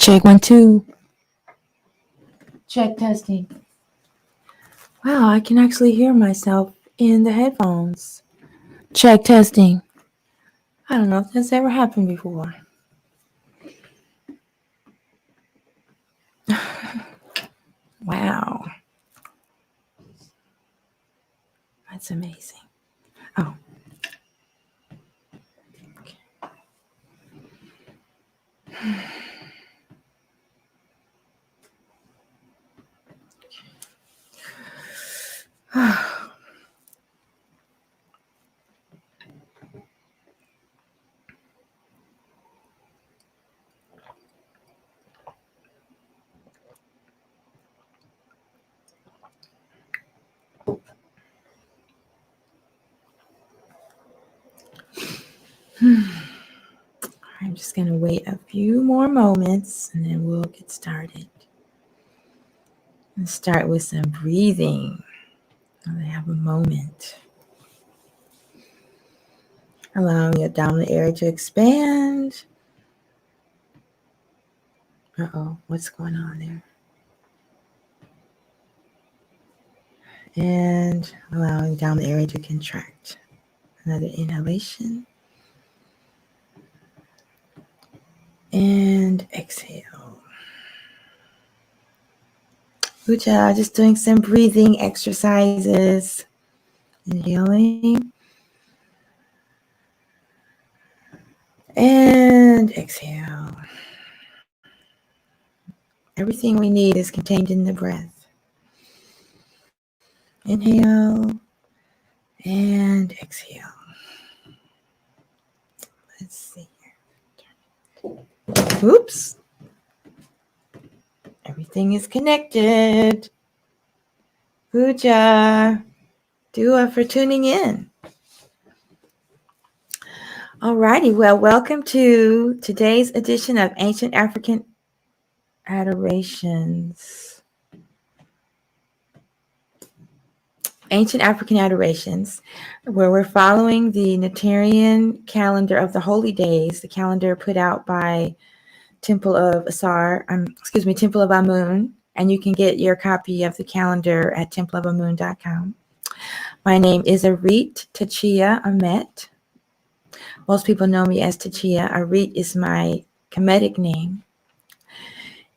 Check 1 2. Check testing. Wow, I can actually hear myself in the headphones. Check testing. I don't know if that's ever happened before. Wow. That's amazing. Oh. Okay. I'm just going to wait a few more moments and then we'll get started. Let's start with some breathing. I have a moment. Allowing your abdominal area to expand. Uh-oh, what's going on there? And allowing down the area to contract. Another inhalation. And exhale. Tchiya, just doing some breathing exercises. Inhaling. And exhale. Everything we need is contained in the breath. Inhale. And exhale. Let's see here. Oops. Everything is connected. Puja. Dua for tuning in. Alrighty, well, welcome to today's edition of Ancient African Adorations. Ancient African Adorations, where we're following the Neterian calendar of the holy days, the calendar put out by Temple of Asar, Temple of Amun, and you can get your copy of the calendar at templeofamun.com. My name is Arit Tchiya Amet. Most people know me as Tchiya. Arit is my Kemetic name.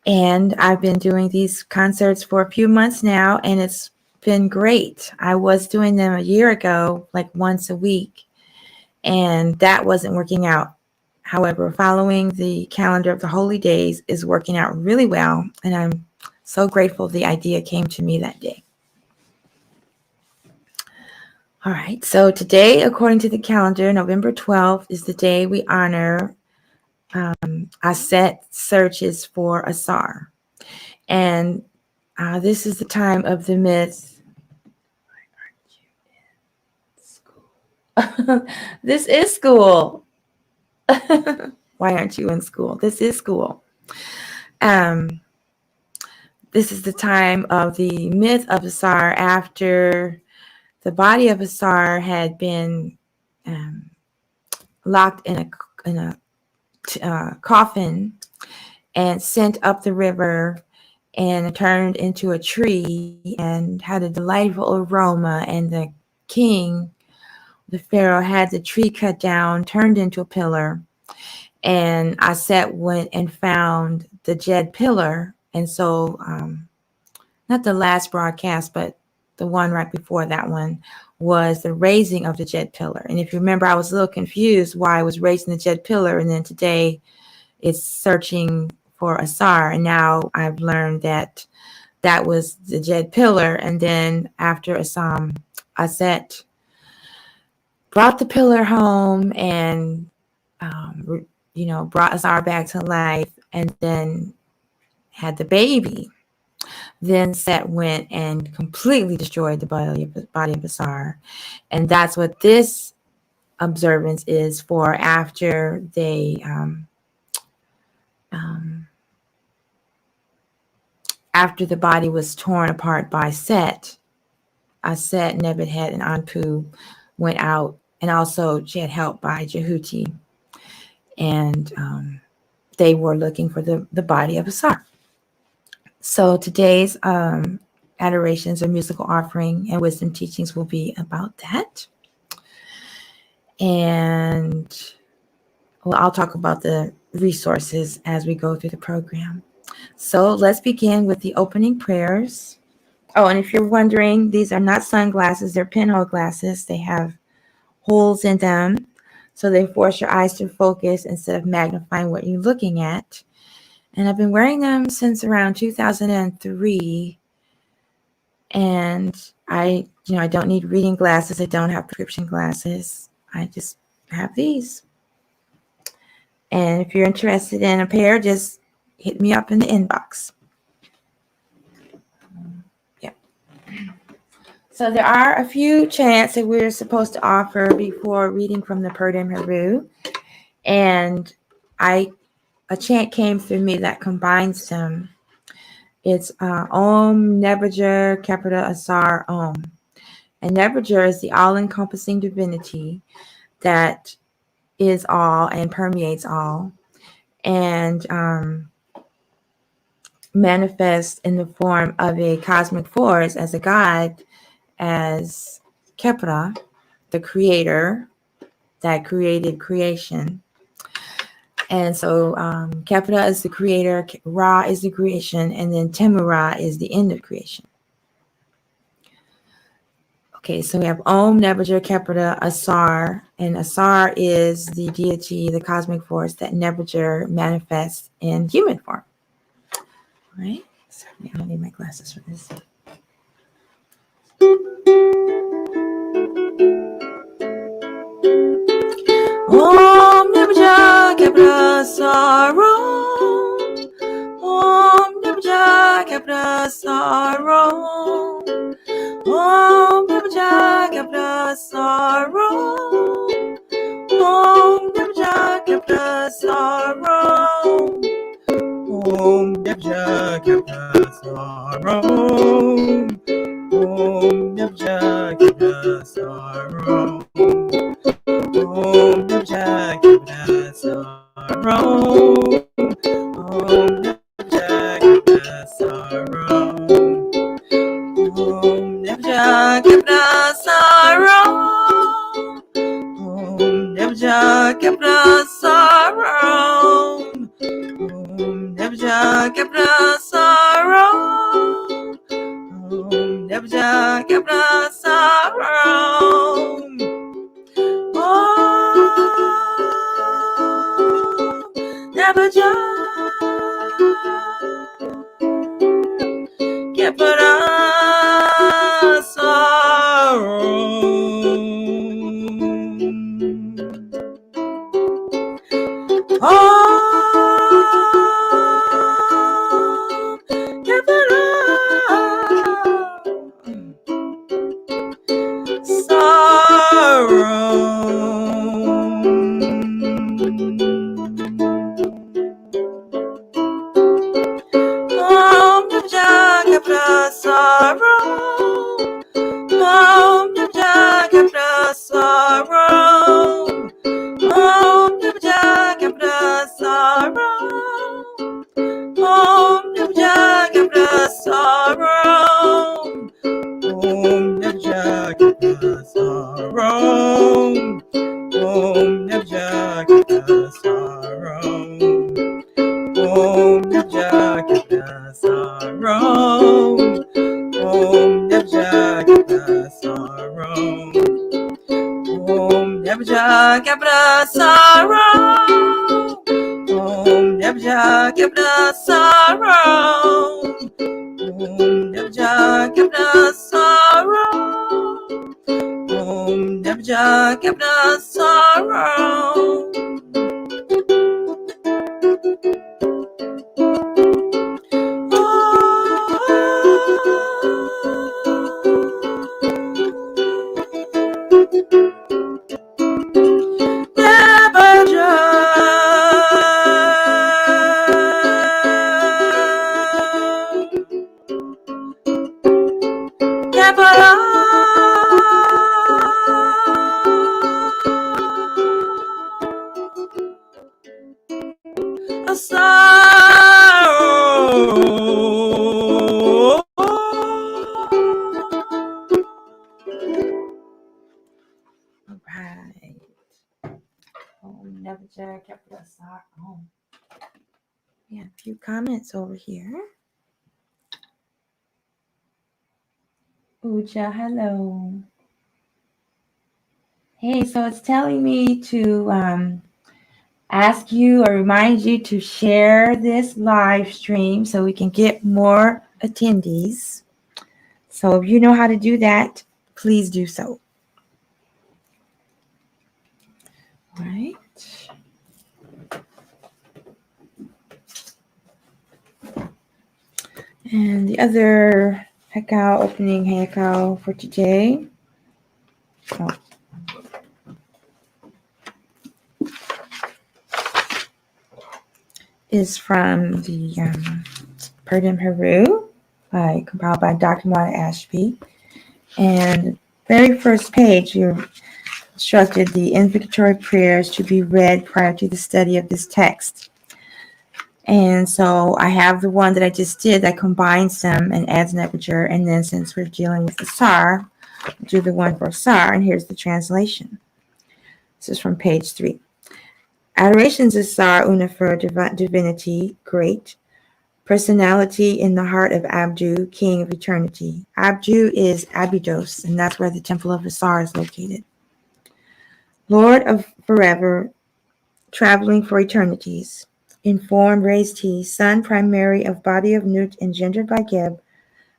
And I've been doing these concerts for a few months now, and it's been great. I was doing them a year ago, like once a week, and that wasn't working out. However, following the calendar of the holy days is working out really well, and I'm so grateful the idea came to me that day. All right, so today, according to the calendar, November 12th is the day we honor Aset searches for Asar. And this is the time of the myth. Why aren't you in school? This is school. Why aren't you in school? This is school. This is the time of the myth of Asar after the body of Asar had been locked in a coffin and sent up the river and turned into a tree and had a delightful aroma. And the king, the pharaoh, had the tree cut down, turned into a pillar. And Aset went and found the Jed pillar. And so, not the last broadcast, but the one right before that one was the raising of the Jed pillar. And if you remember, I was a little confused why I was raising the Jed pillar. And then today it's searching for Asar. And now I've learned that that was the Jed pillar. And then after Aset brought the pillar home and, brought Asar back to life and then had the baby. Then Set went and completely destroyed the body of Asar. And that's what this observance is for after they after the body was torn apart by Set. Aset, Nebuchadnezzar, and Anpu went out, and also she had help by Jehuti. And they were looking for the body of Asar. So today's adorations or musical offering and wisdom teachings will be about that. And well, I'll talk about the resources as we go through the program. So let's begin with the opening prayers. Oh, and if you're wondering, these are not sunglasses, they're pinhole glasses. They have holes in them, so they force your eyes to focus instead of magnifying what you're looking at. And I've been wearing them since around 2003. And I don't need reading glasses. I don't have prescription glasses. I just have these. And if you're interested in a pair, just hit me up in the inbox. Yeah. So there are a few chants that we're supposed to offer before reading from the Purdam Haru. And a chant came through me that combines them. It's Om Nebuchadnezzar Capital Asar Om. And Nebuchadnezzar is the all-encompassing divinity that is all and permeates all, and manifests in the form of a cosmic force as a god, as Kepra, the creator that created creation. And so Kepra is the creator, Ra is the creation, and then Temura is the end of creation. Okay, so we have Om Nebuchadnezzar Kepra Asar, and Asar is the deity, the cosmic force that Nebuchadnezzar manifests in human form. All right, sorry, I don't need my glasses for this. Om Nebuchadnezzar Kepra Asar Om Nebuchadnezzar Kepra Asar Om Nebuchadnezzar Kepra Asar Om Nebuchadnezzar Kepra Asar Om Nebuchadnezzar Kepra Asar Om Nebuchadnezzar Kepra Asar Om Nebuchadnezzar Kepra Asar Om Nebuchadnezzar Kepra Asar Om Nebuchadnezzar Kepra Asar Om Nebuchadnezzar Kepra Asar Om Nebuchadnezzar Kepra Asar Om Nebuchadnezzar Kepra Asar Om Nebuchadnezzar Kepra Asar Asar AstMaataJi, Body of Asar. Oh, yeah, a few comments over here. Uja, hello. Hey, so it's telling me to ask you or remind you to share this live stream so we can get more attendees. So if you know how to do that, please do so. All right. And the other Hekau, opening Hekau for today. Oh. Is from the Purdom Haru, compiled by Dr. Mata Ashby. And very first page, you're instructed the invocatory prayers to be read prior to the study of this text. And so I have the one that I just did that combines them and adds an epicure. And then since we're dealing with Asar, I'll do the one for Asar. And here's the translation. This is from page 3. Adorations Asar Unifer divinity, great. Personality in the heart of Abdu, king of eternity. Abdu is Abydos, and that's where the temple of Asar is located. Lord of forever, traveling for eternities. In form raised he, son primary of body of Nut engendered by Geb,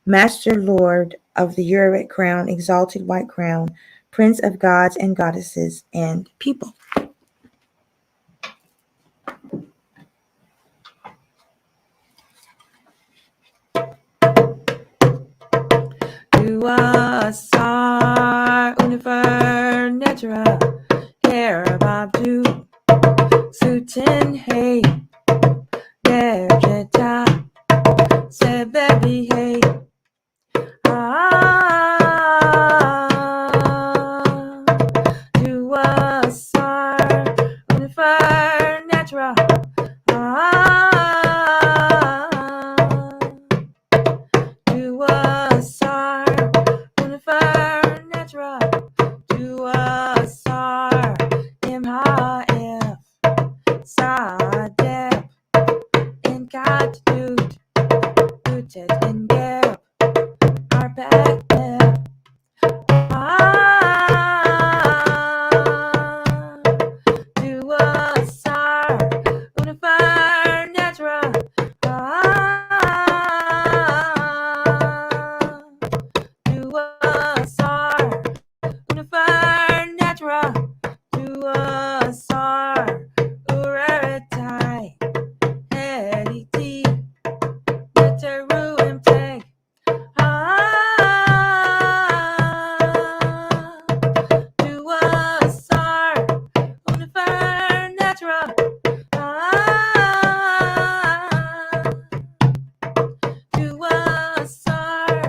master lord of the Uric crown, exalted white crown, prince of gods and goddesses and people. Asar unifer netra Kerababdu Sutin hey Derjeta Sebebi hey Do Asar unifer netra Do Asar unifer netra Do Asar Imha'if Sadep in Katut Utet in Geb Arbet Do Asar unifer netra Do Asar unifer netra Do Asar Ureretai Heriti Neteru Imteg Do Asar unifer netra Do Asar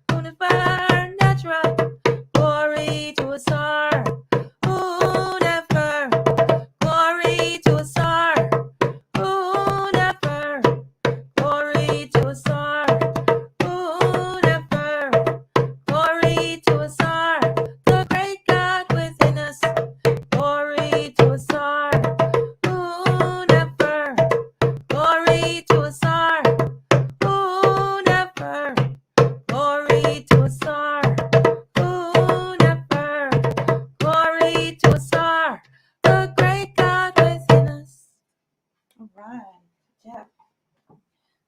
unifer netra Glory to Asar who never Glory to Asar who never Glory to Asar who never Glory to Asar the great God within us Glory to Asar who never Glory to Asar who never Glory to Asar who never Glory to Asar the great God within us. All right. Yeah.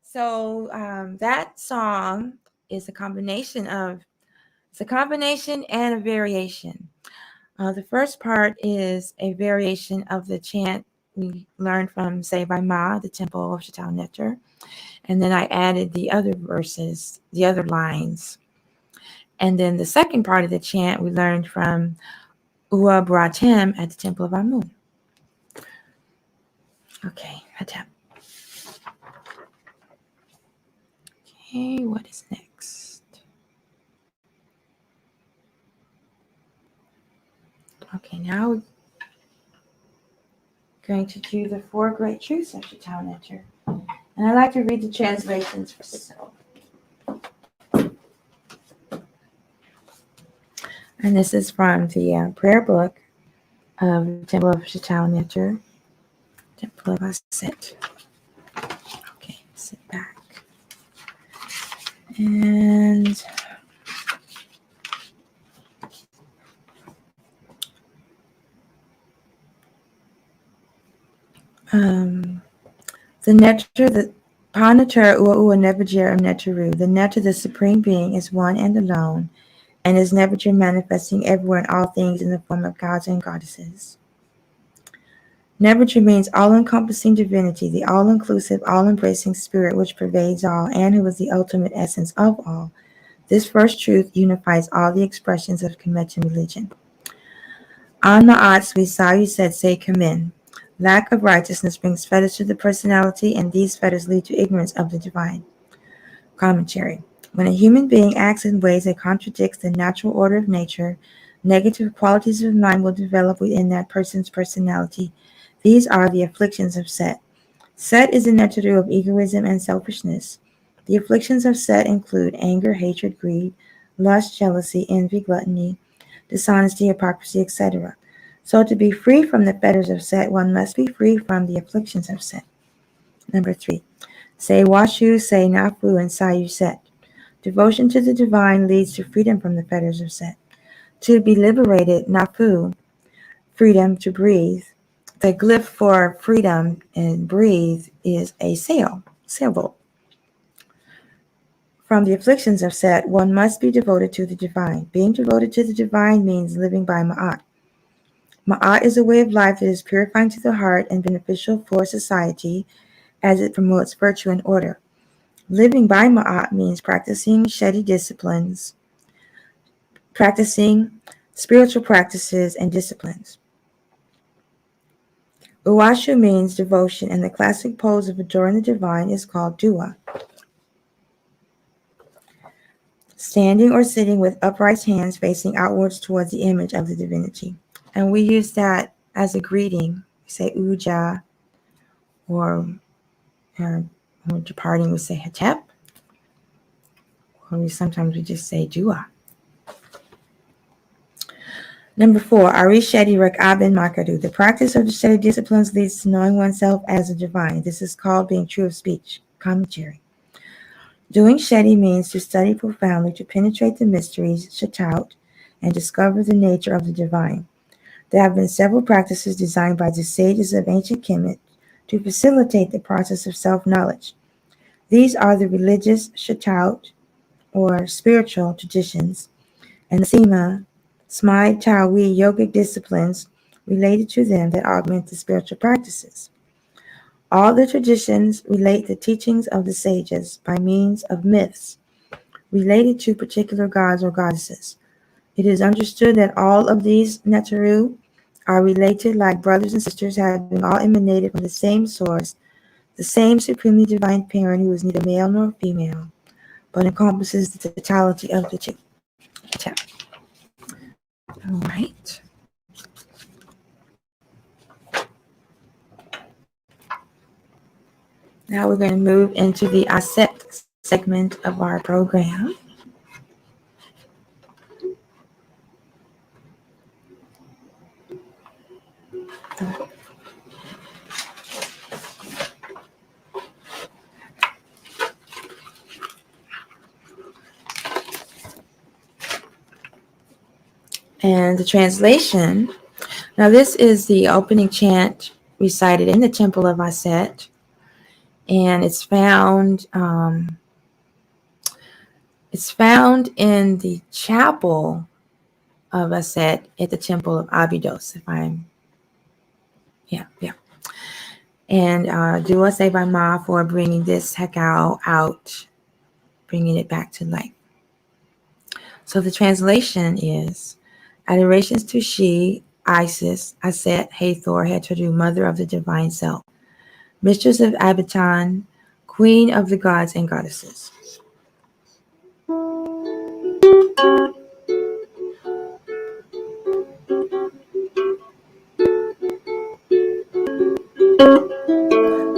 So that song is a combination and a variation. The first part is a variation of the chant we learned from Say by Ma, the Temple of Shetaut Neter. And then I added the other verses, the other lines. And then the second part of the chant we learned from Ua Bratem at the Temple of Amun. Okay, Hotep. Okay, what is next? Okay, now we're going to do the 4 great truths of Shetaut Neter. And I like to read the translations for self. And this is from the prayer book of the Temple of Shetaut Neter. Temple of Aset. Okay, sit back. And the nectar, the Panatar Ua Nebujer of Netaru, the nectar, the supreme being, is one and alone, and is Nebujer manifesting everywhere in all things in the form of gods and goddesses. Nebuchadnezzar means all-encompassing divinity, the all-inclusive, all-embracing spirit which pervades all, and who is the ultimate essence of all. This first truth unifies all the expressions of Kemetan religion. AstMaataJi, we saw you said, say Kemen. Lack of righteousness brings fetters to the personality, and these fetters lead to ignorance of the divine. Commentary. When a human being acts in ways that contradicts the natural order of nature, negative qualities of mind will develop within that person's personality. These are the afflictions of Set. Set is the Neteru of egoism and selfishness. The afflictions of Set include anger, hatred, greed, lust, jealousy, envy, gluttony, dishonesty, hypocrisy, etc. So to be free from the fetters of Set, one must be free from the afflictions of Set. Number 3. Say Washu, say Nafu, and Sayu Set. Devotion to the divine leads to freedom from the fetters of Set. To be liberated, Nafu, freedom to breathe. The glyph for freedom and breathe is a sailboat. From the afflictions of Set, one must be devoted to the divine. Being devoted to the divine means living by Ma'at. Ma'at is a way of life that is purifying to the heart and beneficial for society as it promotes virtue and order. Living by Ma'at means practicing Sheti disciplines, practicing spiritual practices and disciplines. Uwashu means devotion, and the classic pose of adoring the divine is called dua. Standing or sitting with upright hands facing outwards towards the image of the divinity. And we use that as a greeting. We say Uja, or when we're departing, we say Hotep, or sometimes we just say dua. Number 4, Ari Sheti Rekabin Makadu. The practice of the Sheti disciplines leads to knowing oneself as a divine. This is called being true of speech. Commentary. Doing Sheti means to study profoundly, to penetrate the mysteries, Shetaut, and discover the nature of the divine. There have been several practices designed by the sages of ancient Kemet to facilitate the process of self-knowledge. These are the religious Shetaut, or spiritual traditions, and the Sema, Smai Tawi yogic disciplines related to them that augment the spiritual practices. All the traditions relate the teachings of the sages by means of myths related to particular gods or goddesses. It is understood that all of these Neteru are related like brothers and sisters, having all emanated from the same source, the same supremely divine parent who is neither male nor female, but encompasses the totality of the Tchiya. All right. Now we're going to move into the Aset segment of our program. And the translation. Now this is the opening chant recited in the Temple of Aset, and it's found in the chapel of Aset at the Temple of Abydos. And Dua say by Ma for bringing this Hekau out, bringing it back to life. So the translation is: Adorations to she, Isis, Aset, Hathor, Heteru, mother of the divine self, mistress of Abaton, queen of the gods and goddesses.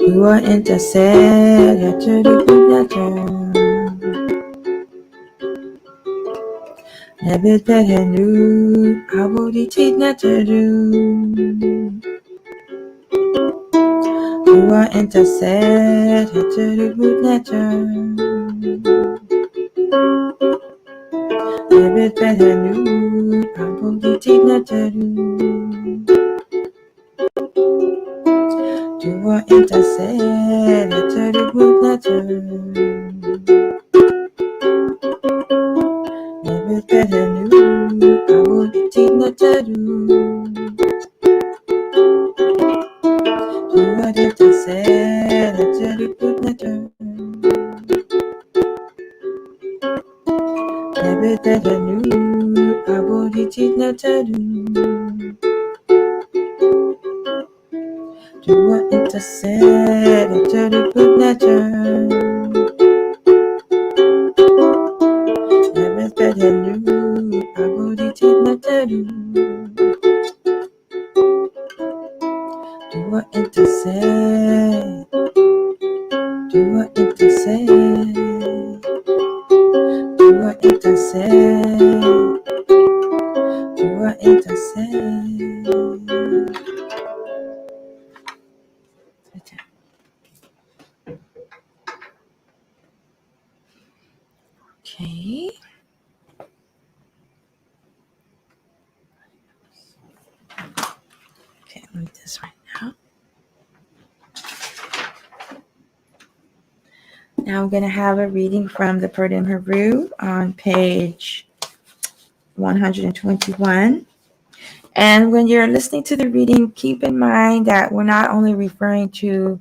You are interced, Heteru, Nebet Behenu, Abodi Tit Neteru. Tua intercede, Heteribut Neter. Nebet Behenu, Aboditit Neteru. Tua intercede, Heteribut Neter. Nebet Behenu, Aboditit Neteru. Tua intercede, Heteribut Neter. Nebetadanu, Aboditit Netadu. Dua intercede, Teribut Netter. Nebetadanu, Aboditit Netadu. Dua intercede, Dua intercede, Dua intercede, Dua intercede. Okay. Okay, let me do this right now. Now I'm going to have a reading from the Purdom Haru on page 121. And when you're listening to the reading, keep in mind that we're not only referring to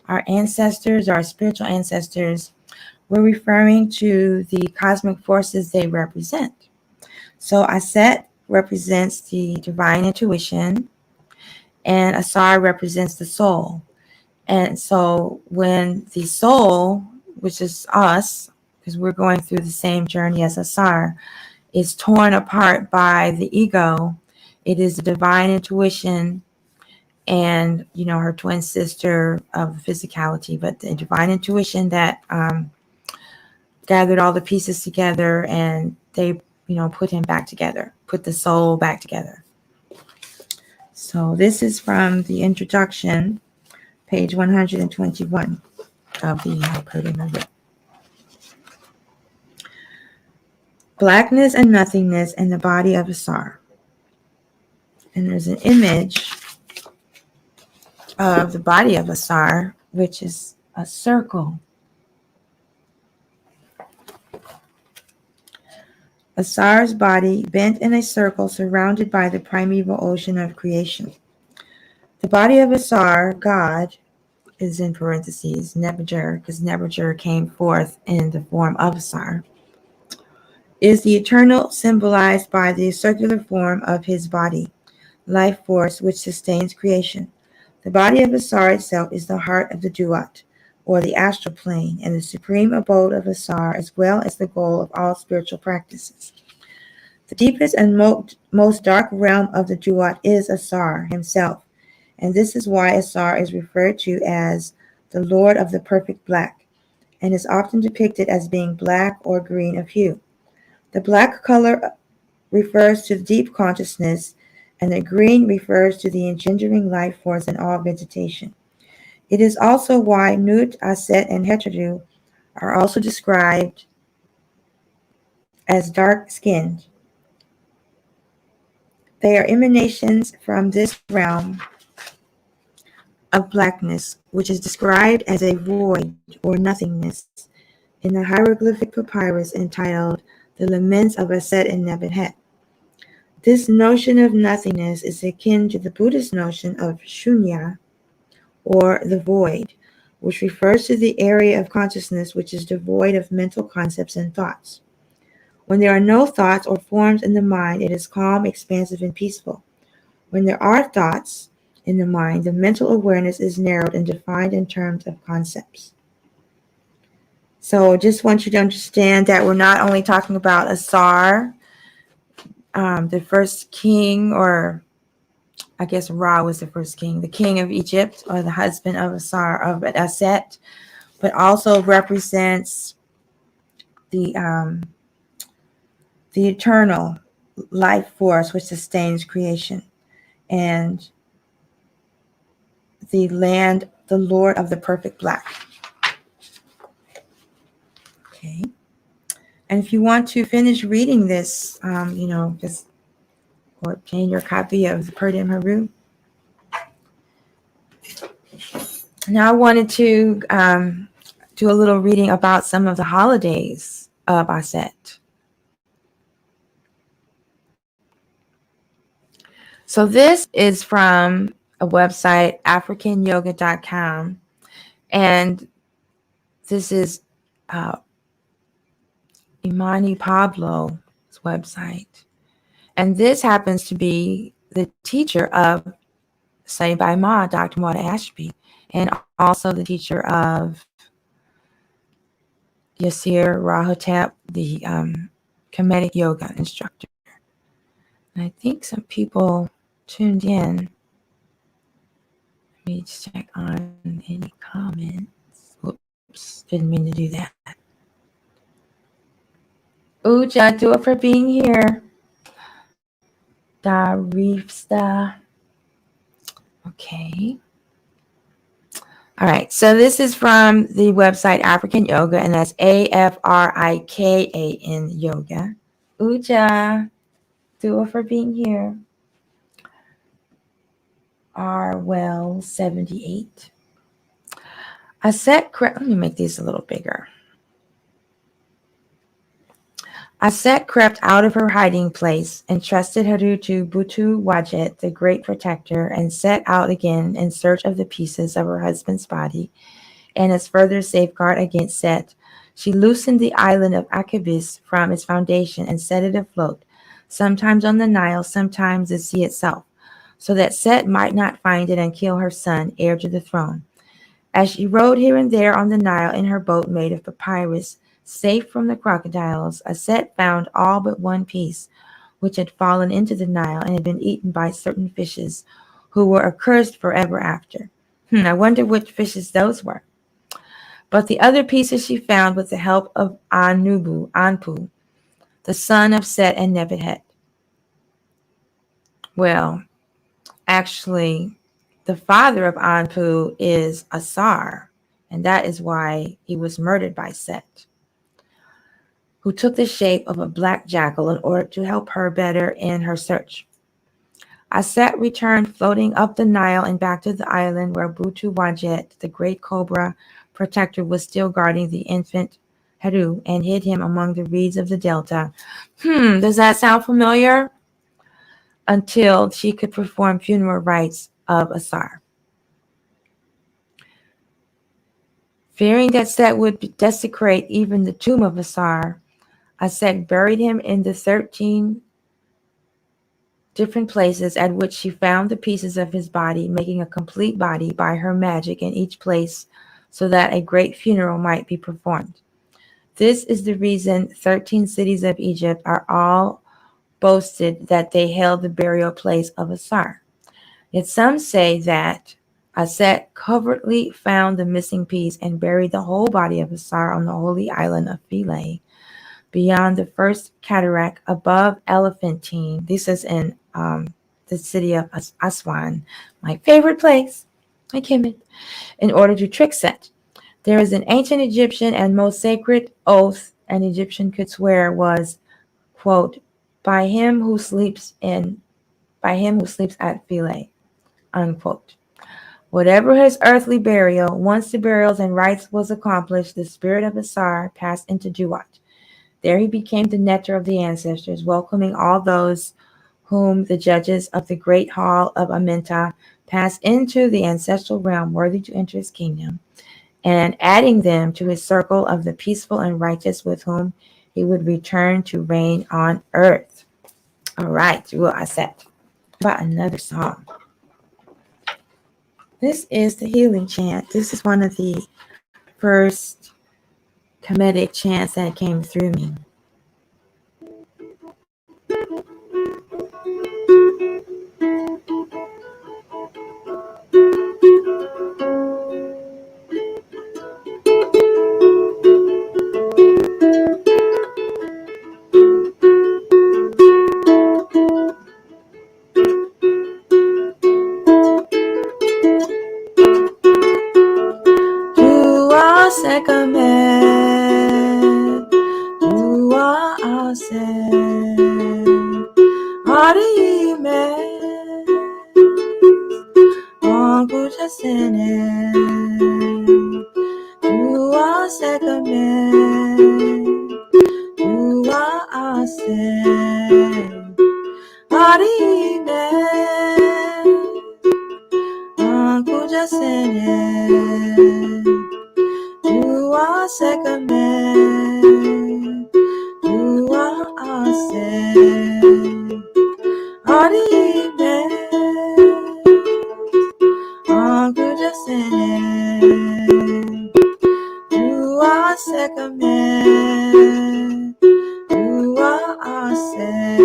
our ancestors, our spiritual ancestors, we're referring to the cosmic forces they represent. So Aset represents the divine intuition, and Asar represents the soul. And so when the soul, which is us, because we're going through the same journey as Asar, is torn apart by the ego, it is the divine intuition and, her twin sister of physicality, but the divine intuition that gathered all the pieces together, and they, put him back together, put the soul back together. So this is from the introduction, page 121 of the Purdom Haru. Blackness and nothingness in the body of Asar. And there's an image of the body of Asar, which is a circle. Asar's body bent in a circle surrounded by the primeval ocean of creation. The body of Asar, God, is in parentheses, Nebuchadnezzar, because Nebuchadnezzar came forth in the form of Asar, is the eternal, symbolized by the circular form of his body, life force which sustains creation. The body of Asar itself is the heart of the Duat, or the astral plane, and the supreme abode of Asar, as well as the goal of all spiritual practices. The deepest and most dark realm of the Duat is Asar himself, and this is why Asar is referred to as the Lord of the perfect black, and is often depicted as being black or green of hue. The black color refers to deep consciousness, and the green refers to the engendering life force in all vegetation. It is also why Nut, Aset, and Heteru are also described as dark-skinned. They are emanations from this realm of blackness, which is described as a void or nothingness in the hieroglyphic papyrus entitled The Laments of Aset and Nebuchadnezzar. This notion of nothingness is akin to the Buddhist notion of shunya, or the void, which refers to the area of consciousness which is devoid of mental concepts and thoughts. When there are no thoughts or forms in the mind, it is calm, expansive, and peaceful. When there are thoughts in the mind, the mental awareness is narrowed and defined in terms of concepts. So just want you to understand that we're not only talking about Asar, the first king, or I guess Ra was the first king, the king of Egypt, or the husband of Asar, of Aset, but also represents the eternal life force which sustains creation, and the land the Lord of the Perfect Black. Okay. And if you want to finish reading this, just or obtain your copy of the Purdam Haru. Now I wanted to do a little reading about some of the holidays of Aset. So this is from a website, africanyoga.com, and this is Imani Pablo's website. And this happens to be the teacher of Sema Ma, Dr. Mauda Ashby, and also the teacher of Yasir Rahotep, the Kemetic yoga instructor. And I think some people tuned in. Let me check on any comments. Oops, didn't mean to do that. Uja, do it for being here. Darifsta. Okay. All right. So this is from the website African Yoga, and that's AFRIKAN Yoga. Uja, do it for being here. Arwell 78. Aset, let me make these a little bigger. Aset crept out of her hiding place and trusted Haru to Butu Wajet, the great protector, and set out again in search of the pieces of her husband's body. And as further safeguard against Set, she loosened the island of Akabis from its foundation and set it afloat, sometimes on the Nile, sometimes the sea itself, so that Set might not find it and kill her son, heir to the throne. As she rode here and there on the Nile in her boat made of papyrus, safe from the crocodiles, Aset found all but one piece, which had fallen into the Nile and had been eaten by certain fishes, who were accursed forever after. I wonder which fishes those were. But the other pieces she found with the help of Anpu, the son of Set and Nebuchadnezzar. Well, actually, the father of Anpu is Asar, and that is why he was murdered by Set, who took the shape of a black jackal in order to help her better in her search. Aset returned floating up the Nile and back to the island where Butu Wajet, the great cobra protector, was still guarding the infant Haru and hid him among the reeds of the delta. Does that sound familiar? Until she could perform funeral rites of Asar. Fearing that Set would desecrate even the tomb of Asar, Aset buried him in the 13 different places at which she found the pieces of his body, making a complete body by her magic in each place so that a great funeral might be performed. This is the reason 13 cities of Egypt are all boasted that they held the burial place of Asar. Yet some say that Aset covertly found the missing piece and buried the whole body of Asar on the holy island of Philae, beyond the first cataract above Elephantine. This is in the city of Aswan, my favorite place, like Kemet, in order to trick Set. There is an ancient Egyptian and most sacred oath an Egyptian could swear was, quote, by him who sleeps at Philae, unquote. Whatever his earthly burial, once the burials and rites was accomplished, the spirit of Asar passed into Duat. There he became the nectar of the ancestors, welcoming all those whom the judges of the great hall of Amenta passed into the ancestral realm worthy to enter his kingdom, and adding them to his circle of the peaceful and righteous with whom he would return to reign on earth. All right, well, I said about another song. This is the healing chant. This is one of the first Kemetic chants that came through me. sene, Tchiya sekame, Tchiya Aset, Arit, Tchiya sene, Tchiya sekame, Tchiya Aset, Arit, Tchiya sene, Tchiya sekame, Tchiya Aset,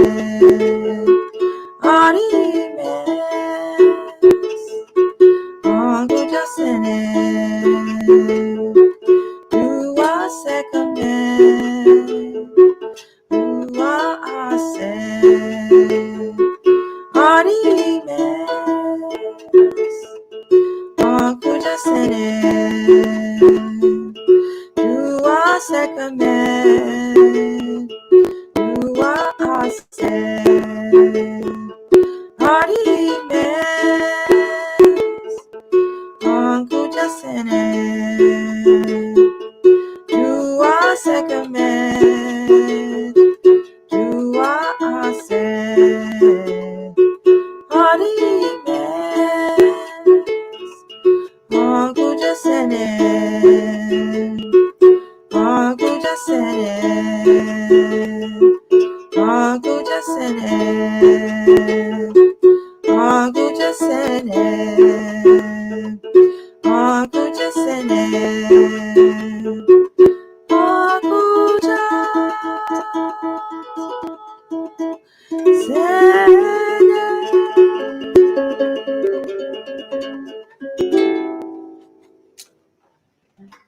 Arit, Tchiya sene, Tchiya sekame, Tchiya Aset, Arit, Tchiya sene, Tchiya sekame, Tchiya Aset, Arit, Tchiya sene, Tchiya sekame, Tchiya Aset, Arit, Tchiya sene, Tchiya sene, Tchiya sene, Tchiya sene, Tchiya sene,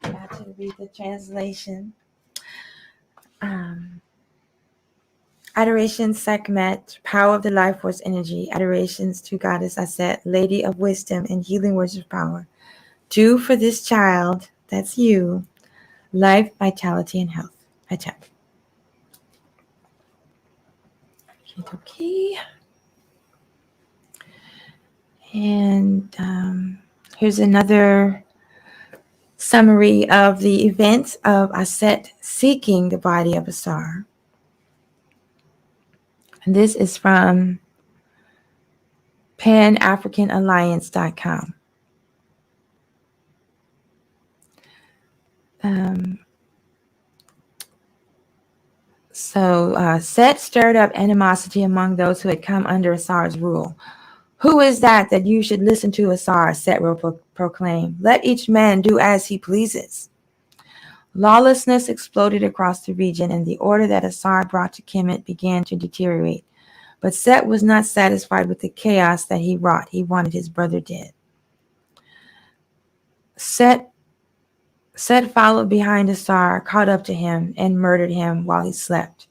About to read the translation. Adorations, Amet, power of the life force energy. Adorations to Goddess Aset, Lady of Wisdom and healing words of power. Do for this child, that's you, life, vitality, and health. Hotep. Okay. And here's another summary of the events of Aset seeking the body of Asar. And this is from PanAfricanAlliance.com. Set stirred up animosity among those who had come under Asar's rule. Who is that you should listen to, Asar? Set will proclaim. Let each man do as he pleases. Lawlessness exploded across the region, and the order that Asar brought to Kemet began to deteriorate. But Set was not satisfied with the chaos that he wrought. He wanted his brother dead. Set followed behind Asar, caught up to him, and murdered him while he slept.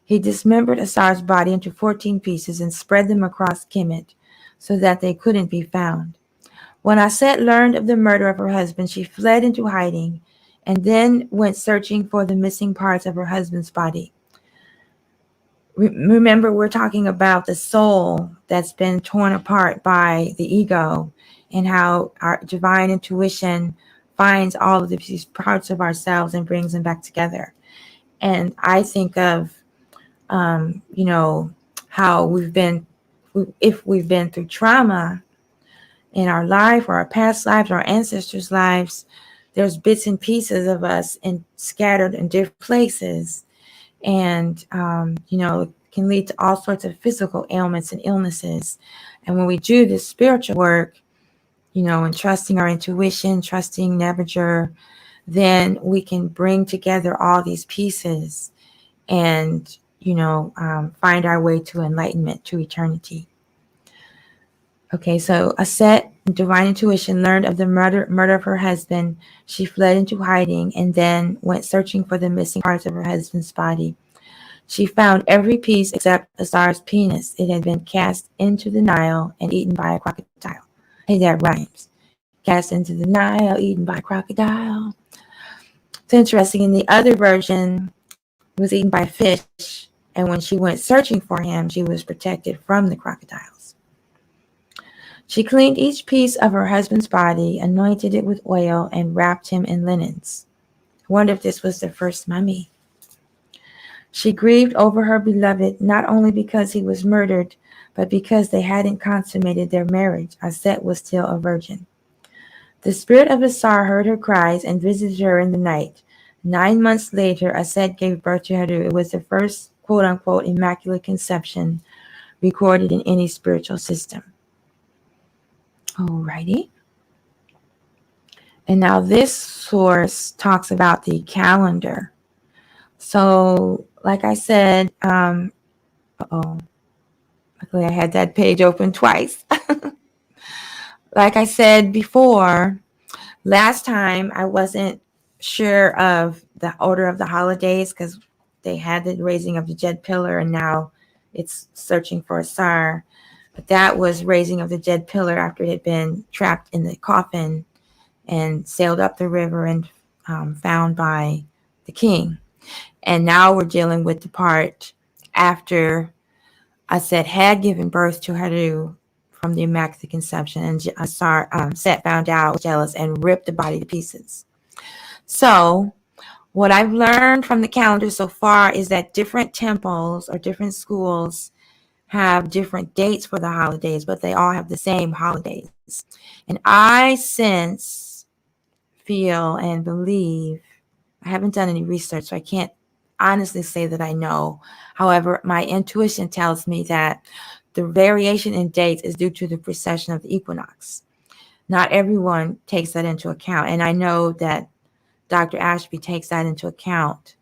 He dismembered Asar's body into 14 pieces and spread them across Kemet so that they couldn't be found. When Aset learned of the murder of her husband, she fled into hiding and then went searching for the missing parts of her husband's body. Remember, we're talking about the soul that's been torn apart by the ego, and how our divine intuition finds all of these parts of ourselves and brings them back together. And I think of, how if we've been through trauma in our life or our past lives or our ancestors' lives, there's bits and pieces of us scattered in different places. And, can lead to all sorts of physical ailments and illnesses. And when we do this spiritual work, and trusting our intuition, trusting Neverger, then we can bring together all these pieces and, find our way to enlightenment, to eternity. Okay, so Aset, divine intuition, learned of the murder of her husband. She fled into hiding and then went searching for the missing parts of her husband's body. She found every piece except Asar's penis. It had been cast into the Nile and eaten by a crocodile. Hey, that rhymes. Cast into the Nile, eaten by a crocodile. It's interesting. In the other version, it was eaten by a fish, and when she went searching for him, she was protected from the crocodiles. She cleaned each piece of her husband's body, anointed it with oil, and wrapped him in linens. I wonder if this was the first mummy. She grieved over her beloved not only because he was murdered, but because they hadn't consummated their marriage. Aset was still a virgin. The spirit of Asar heard her cries and visited her in the night. 9 months later, Aset gave birth to Heru. It was the first quote-unquote immaculate conception recorded in any spiritual system. Alrighty. And now this source talks about the calendar. So, like I said, luckily I had that page open twice. Like I said before, last time I wasn't sure of the order of the holidays because they had the raising of the Jed Pillar and now it's searching for Asar. But that was raising of the Jed Pillar after it had been trapped in the coffin and sailed up the river and found by the king. And now we're dealing with the part after Aset had given birth to Heru from the Immaculate Conception, and Set found out, was jealous, and ripped the body to pieces. So what I've learned from the calendar so far is that different temples or different schools have different dates for the holidays, but they all have the same holidays. And I feel, and believe, I haven't done any research, so I can't honestly say that I know. However, my intuition tells me that the variation in dates is due to the precession of the equinox. Not everyone takes that into account, and I know that Dr. Ashby takes that into account.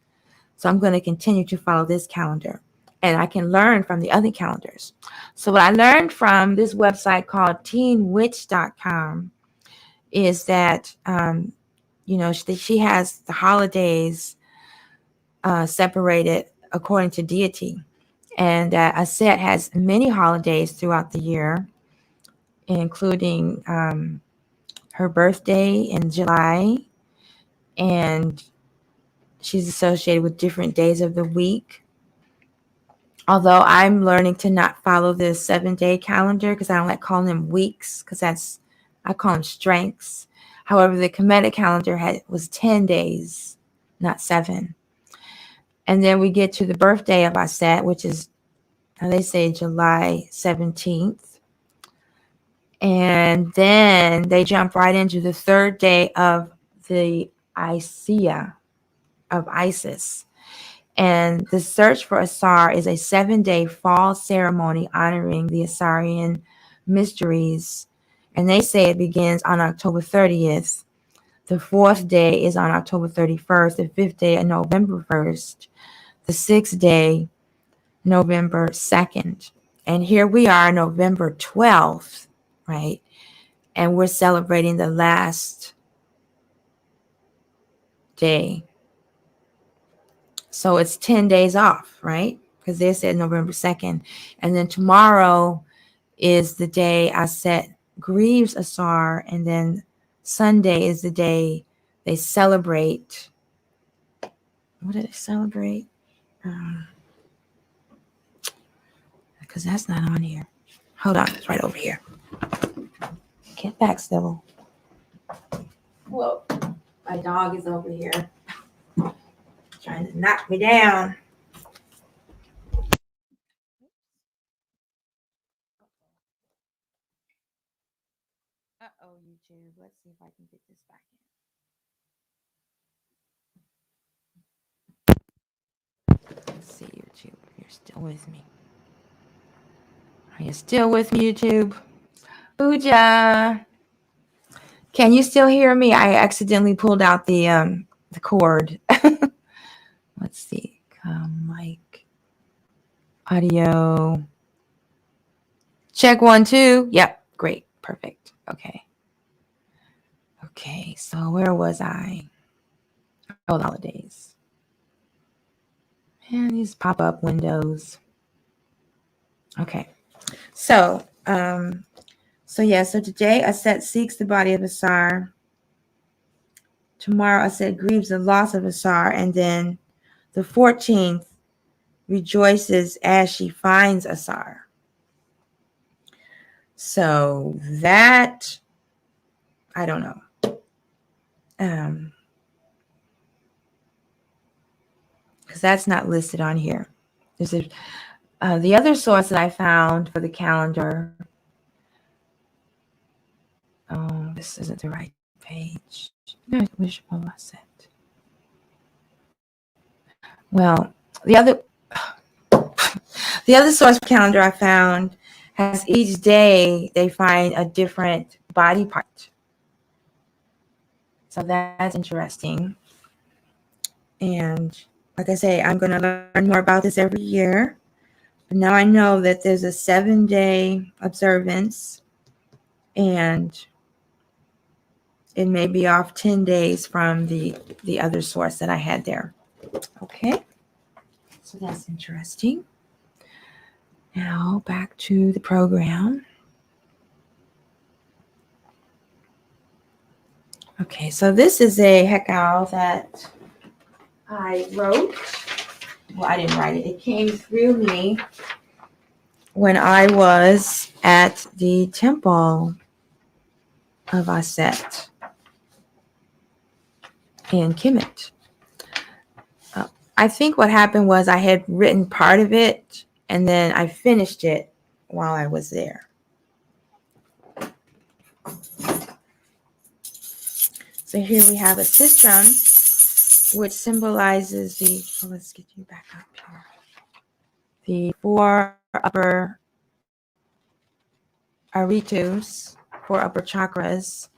So I'm going to continue to follow this calendar, and I can learn from the other calendars. So what I learned from this website called teenwitch.com is that, she has the holidays separated according to deity. And Aset has many holidays throughout the year, including her birthday in July. And she's associated with different days of the week. Although I'm learning to not follow the 7-day calendar because I don't like calling them weeks because I call them strengths. However, the Kemetic calendar was 10 days, not 7. And then we get to the birthday of Aset, which is, they say, July 17th. And then they jump right into the 3rd day of the Tchiya of Isis. And the search for Asar is a 7-day fall ceremony honoring the Asarian mysteries. And they say it begins on October 30th. The 4th day is on October 31st. The 5th day on November 1st. The 6th day, November 2nd. And here we are, November 12th, right? And we're celebrating the last day. So it's 10 days off, right? Because they said November 2nd. And then tomorrow is the day Aset grieves Asar. And then Sunday is the day they celebrate. What did they celebrate? Because that's not on here. Hold on, it's right over here. Get back, Sybil. Whoa, my dog is over here trying to knock me down. Uh-oh, YouTube. Let's see if I can get this back in. Let's see, YouTube. You're still with me. Are you still with me, YouTube? Pooja. Can you still hear me? I accidentally pulled out the cord. Let's see. Mic. Audio. Check 1, 2. Yep. Great. Perfect. Okay. Okay. So where was I? Oh, the holidays. And these pop-up windows. Okay. So today Aset seeks the body of Asar. Tomorrow Aset grieves the loss of Asar, and then the 14th rejoices as she finds Asar. So that, I don't know. Because that's not listed on here. There's the other source that I found for the calendar. Oh, this isn't the right page. No, which one was it? Well, the other source calendar I found has each day they find a different body part. So that's interesting. And like I say, I'm going to learn more about this every year. But now I know that there's a 7-day observance, and it may be off 10 days from the other source that I had there. Okay, so that's interesting. Now back to the program. Okay, so this is a Hekal that I wrote. Well, I didn't write it. It came through me when I was at the temple of Aset in Kemet. I think what happened was I had written part of it, and then I finished it while I was there. So here we have a sistrum, which symbolizes let's get you back up here. The 4 upper Aritus, 4 upper chakras,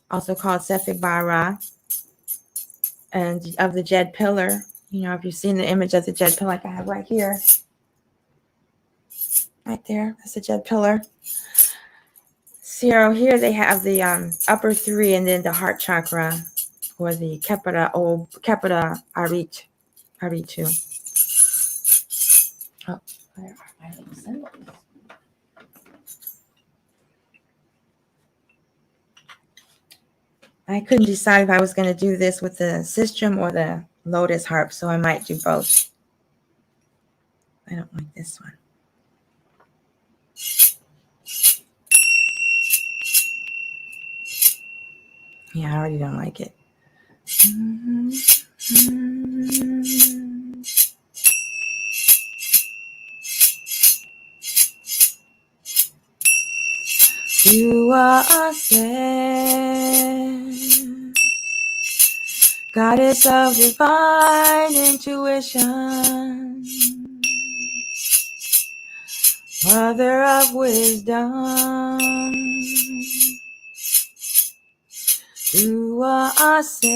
also called Sefik Bara, and of the Jed pillar. You know, if you've seen the image of the Jed pillar, like I have right here, right there, that's the Jed pillar. So here they have the upper 3, and then the heart chakra, or the Kepara Arit, Aritu. Oh, where are my little symbols? I couldn't decide if I was going to do this with the sistrum or the lotus harp, so I might do both. I don't like this one. Yeah, I already don't like it. You are Aset, goddess of divine intuition, mother of wisdom. You are Aset.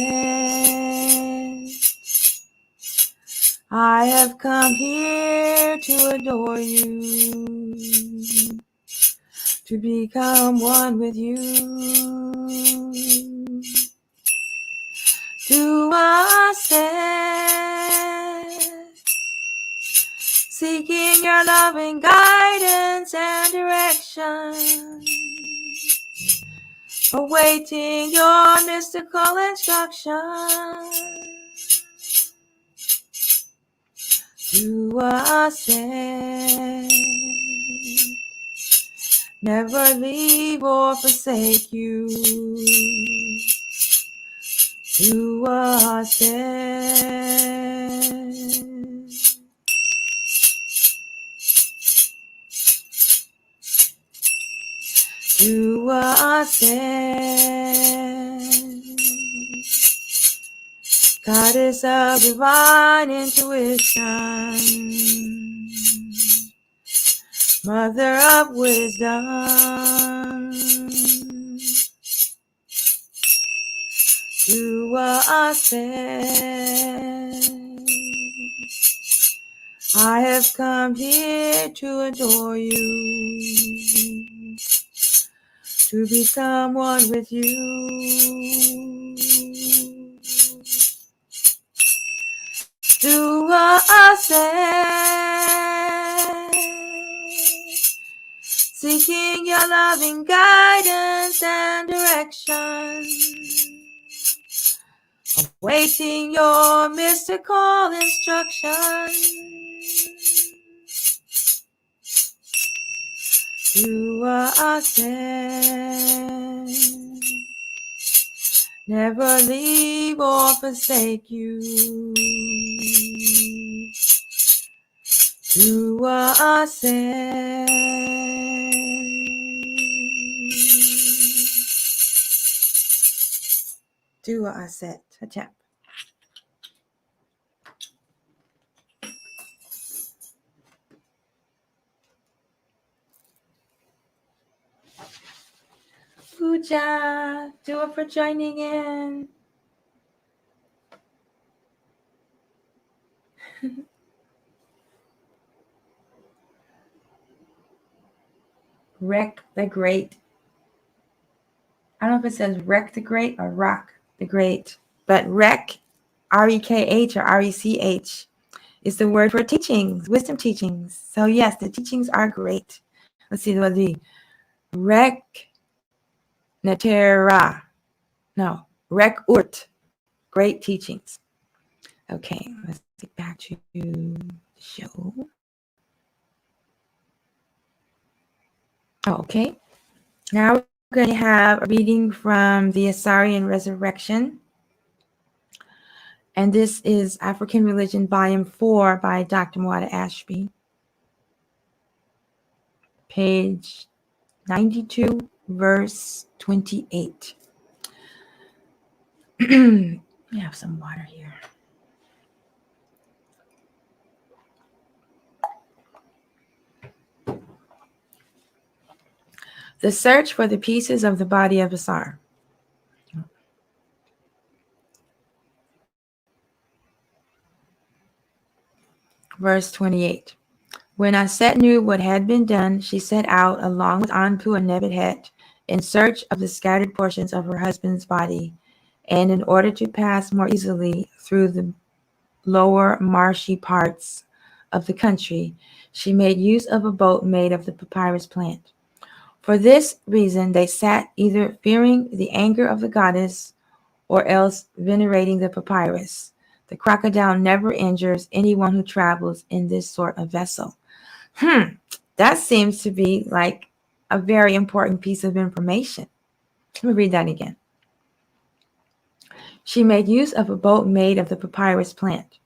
I have come here to adore you, to become one with you. To Aset, seeking your loving guidance and direction, awaiting your mystical instruction. To Aset, never leave or forsake you. To Aset, to Aset, goddess of divine intuition, mother of wisdom. To Aset, I have come here to adore you, to become one with you. To Aset, seeking your loving guidance and direction, awaiting your mystical instruction. Tchiya Aset. Never leave or forsake you. Tchiya Aset. Tchiya Aset. Hotep. Puja, Dua for joining in. Rek the Great. I don't know if it says Rek the Great or Rock the Great, but Rek, R-E-K-H or R-E-C-H, is the word for teachings, wisdom teachings. So yes, the teachings are great. Let's see, what the Rek Netera. No, Rek Urt. Great teachings. Okay, let's get back to the show. Okay, now we're going to have a reading from the Asarian Resurrection. And this is African Religion, Volume 4 by Dr. Mwada Ashby. Page 92, verse 28. We have some water here. The search for the pieces of the body of Asar. Verse 28. When Aset knew what had been done, she set out along with Anpu and Nebuchadnezzar in search of the scattered portions of her husband's body, and in order to pass more easily through the lower marshy parts of the country, she made use of a boat made of the papyrus plant. For this reason, they sat either fearing the anger of the goddess or else venerating the papyrus. The crocodile never injures anyone who travels in this sort of vessel. That seems to be like a very important piece of information. Let me read that again. She made use of a boat made of the papyrus plant.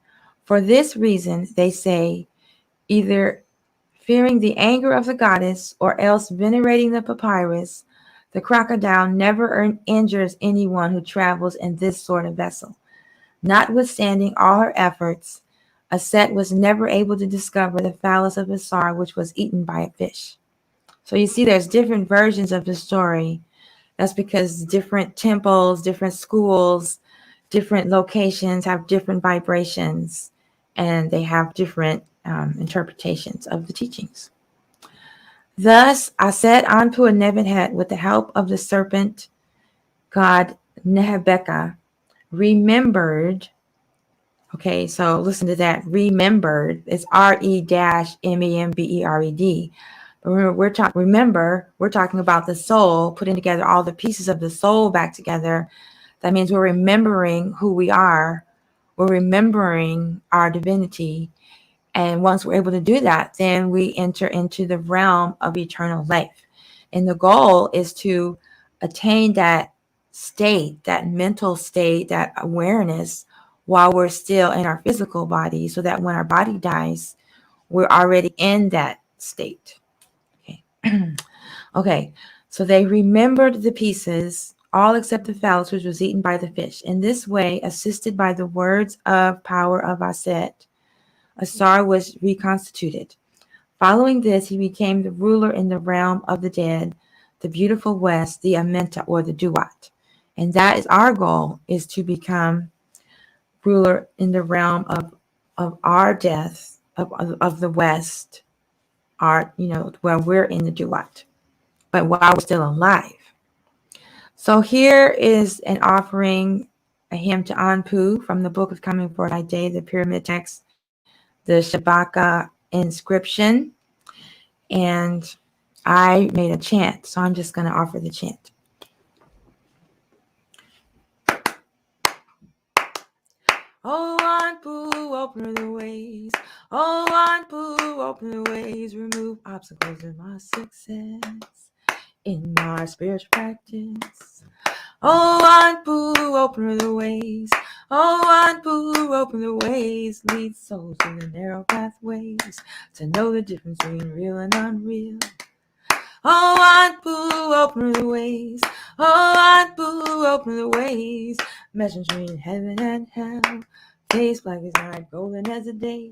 For this reason, they say, either fearing the anger of the goddess or else venerating the papyrus, the crocodile never injures anyone who travels in this sort of vessel. Notwithstanding all her efforts, Aset was never able to discover the phallus of Asar, which was eaten by a fish. So you see there's different versions of the story. That's because different temples, different schools, different locations have different vibrations, and they have different interpretations of the teachings. Thus, Aset, Anpu, and Nebuchadnezzar, with the help of the serpent god Nehebeca, remembered. Okay, so listen to that. Remembered. It's R-E-M-E-M-B-E-R-E-D. But remember, we're talking about the soul, putting together all the pieces of the soul back together. That means we're remembering who we are. We're remembering our divinity. And once we're able to do that, then we enter into the realm of eternal life. And the goal is to attain that state, that mental state, that awareness while we're still in our physical body, so that when our body dies, we're already in that state. Okay. Okay. So they remembered the pieces, all except the phallus, which was eaten by the fish. In this way, assisted by the words of power of Aset, Asar was reconstituted. Following this, he became the ruler in the realm of the dead, the beautiful West, the Amenta, or the Duat. And that is our goal, is to become ruler in the realm of our death, of the West, our, where we're in the Duat, but while we're still alive. So here is an offering, a hymn to Anpu from the Book of Coming for Thy Day, the pyramid text, the Shabaka inscription, and I made a chant, so I'm just going to offer the chant. Oh, Anpu, open the ways. Oh, Anpu, open the ways, remove obstacles in my success, in my spiritual practice. Oh, Anpu, open the ways. Oh, Anpu, open the ways, lead souls through the narrow pathways to know the difference between real and unreal. Oh, Anpu, open the ways. Oh, Anpu, open the ways, measure between heaven and hell. Face black as night, golden as the day.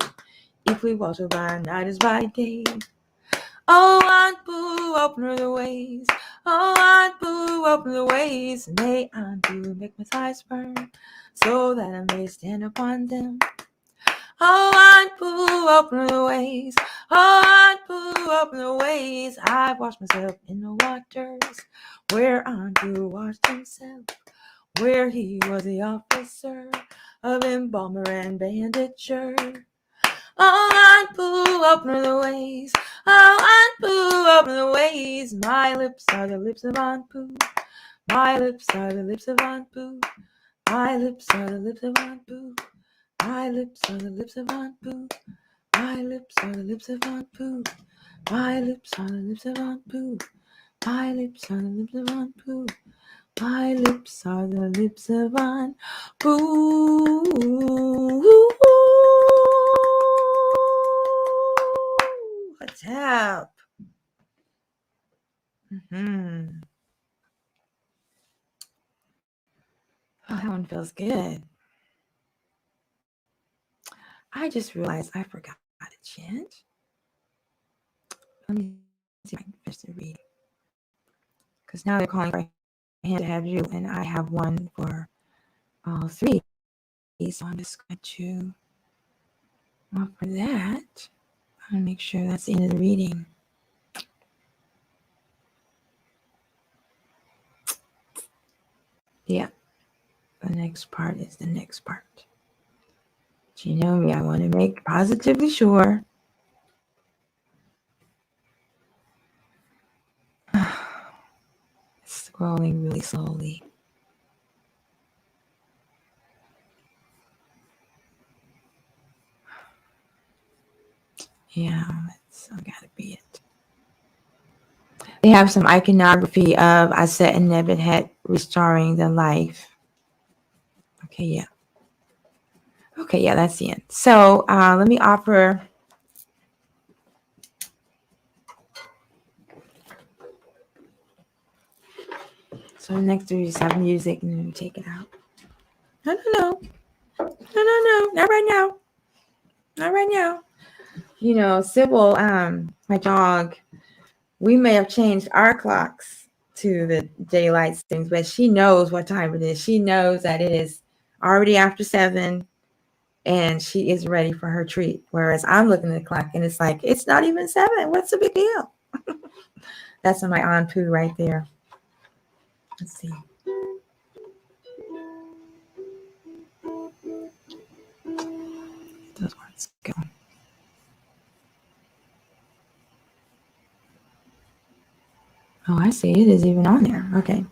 Equally water by night as by day. Oh, Anpu, open the ways. Oh, Anpu, open the ways. May Anpu make my thighs burn, so that I may stand upon them. Oh, Anpu, open the ways. Oh, Anpu, open the ways. I washed myself in the waters where Anpu washed himself, where he was the officer of embalmer and bandager. Oh, Anpu, open the ways. Oh, Anpu, open the ways. My lips are the lips of Anpu. My lips are the lips of Anpu. My lips are the lips of Anpu. My lips are the lips of Anpu. My lips are the lips of Anpu. My lips are the lips of Anpu. My lips are the lips of Anpu. My lips are the lips of Anpu. Hotep. Oh, that one feels good. I just realized I forgot to chant. Let me see if I can finish the reading. Because now they're calling for a hand to have you, and I have one for all three. So I'm just going to offer that. I'll make sure that's the end of the reading. Yeah, the next part is the next part. But you know me, I want to make positively sure. Scrolling really slowly. Yeah, that's gotta be it. They have some iconography of Aset and Nebuchadnezzar restoring the life. Okay, yeah. Okay, yeah, that's the end. So let me offer. So next we just have music and then take it out. No, not right now. Not right now. You know, Sybil, my dog, we may have changed our clocks to the daylight things, but she knows what time it is. She knows that it is already after 7 and she is ready for her treat. Whereas I'm looking at the clock and it's like, it's not even 7. What's the big deal? That's my Anpu right there. Let's see. Those words go. Oh, I see. It is even on there. Okay.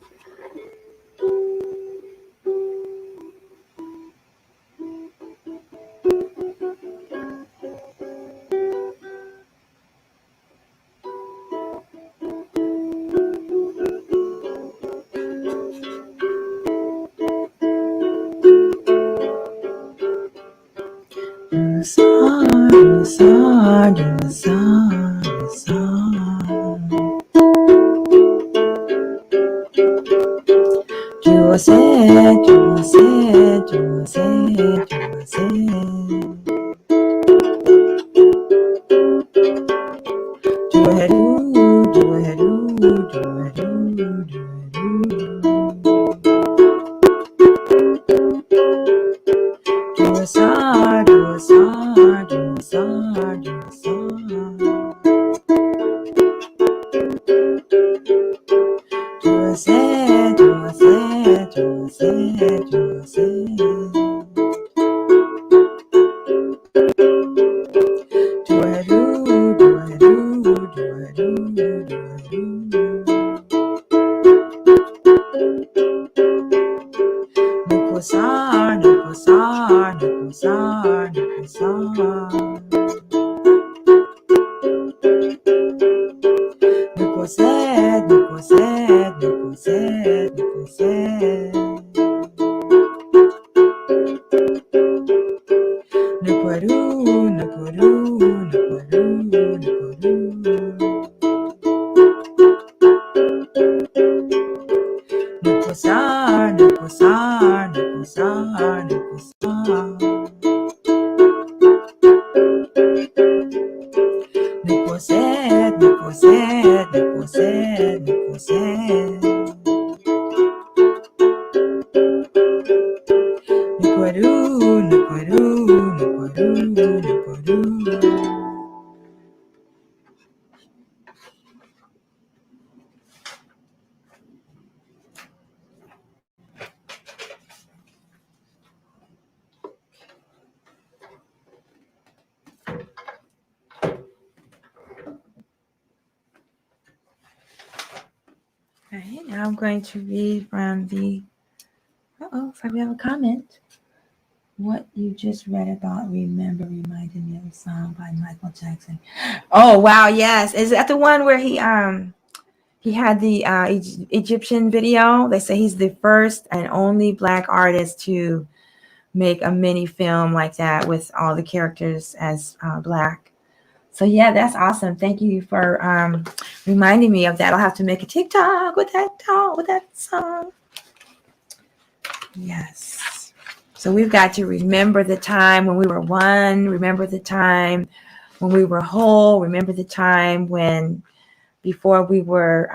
Right, now I'm going to read from the, so we have a comment. What you just read about Remember reminded me of a song by Michael Jackson. Oh, wow, yes. Is that the one where he had the Egyptian video? They say he's the first and only Black artist to make a mini film like that with all the characters as Black. So yeah, that's awesome. Thank you for reminding me of that. I'll have to make a TikTok with that song. Yes. So we've got to remember the time when we were one, remember the time when we were whole, remember the time when before we were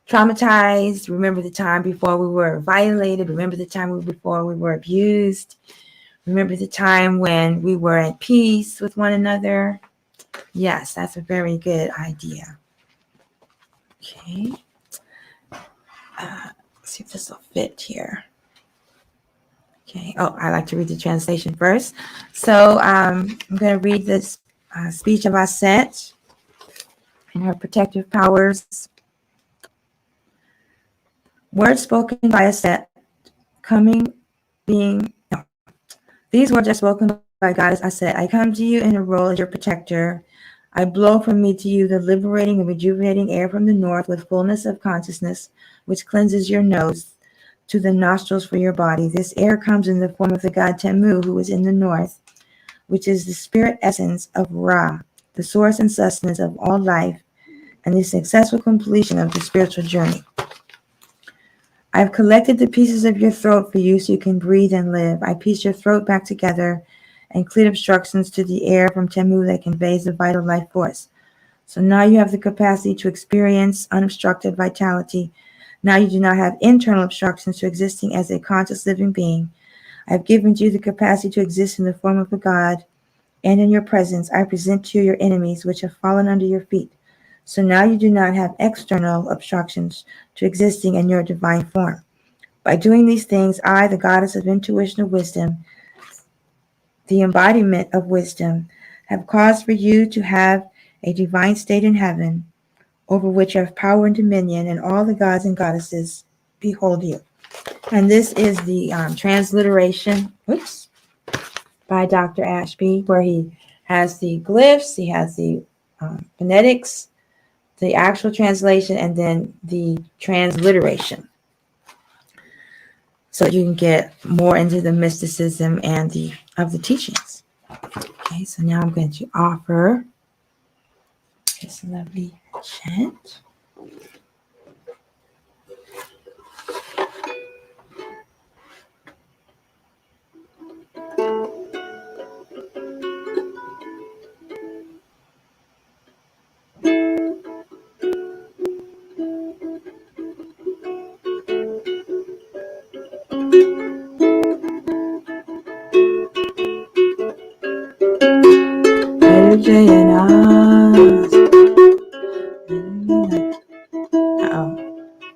traumatized, remember the time before we were violated, remember the time before we were abused, remember the time when we were at peace with one another. Yes, that's a very good idea. Okay. Let's see if this will fit here. Okay. Oh, I like to read the translation first. So I'm going to read this speech of Aset and her protective powers. Words spoken by Aset, These words are spoken by Goddess Aset. I come to you in a role as your protector. I blow from me to you the liberating and rejuvenating air from the north with fullness of consciousness, which cleanses your nose to the nostrils for your body. This air comes in the form of the god Temu, who is in the north, which is the spirit essence of Ra, the source and sustenance of all life, and the successful completion of the spiritual journey. I've collected the pieces of your throat for you so you can breathe and live. I pieced your throat back together and cleared obstructions to the air from Temu that conveys the vital life force. So now you have the capacity to experience unobstructed vitality. Now you do not have internal obstructions to existing as a conscious living being. I've given you the capacity to exist in the form of a God, and in your presence I present to you your enemies which have fallen under your feet. So now you do not have external obstructions to existing in your divine form. By doing these things, I, the goddess of intuition of wisdom, the embodiment of wisdom, have caused for you to have a divine state in heaven, over which you have power and dominion, and all the gods and goddesses behold you. And this is the transliteration, by Dr. Ashby, where he has the glyphs, he has the phonetics, the actual translation, and then the transliteration. So you can get more into the mysticism and of the teachings. Okay, so now I'm going to offer this lovely chant.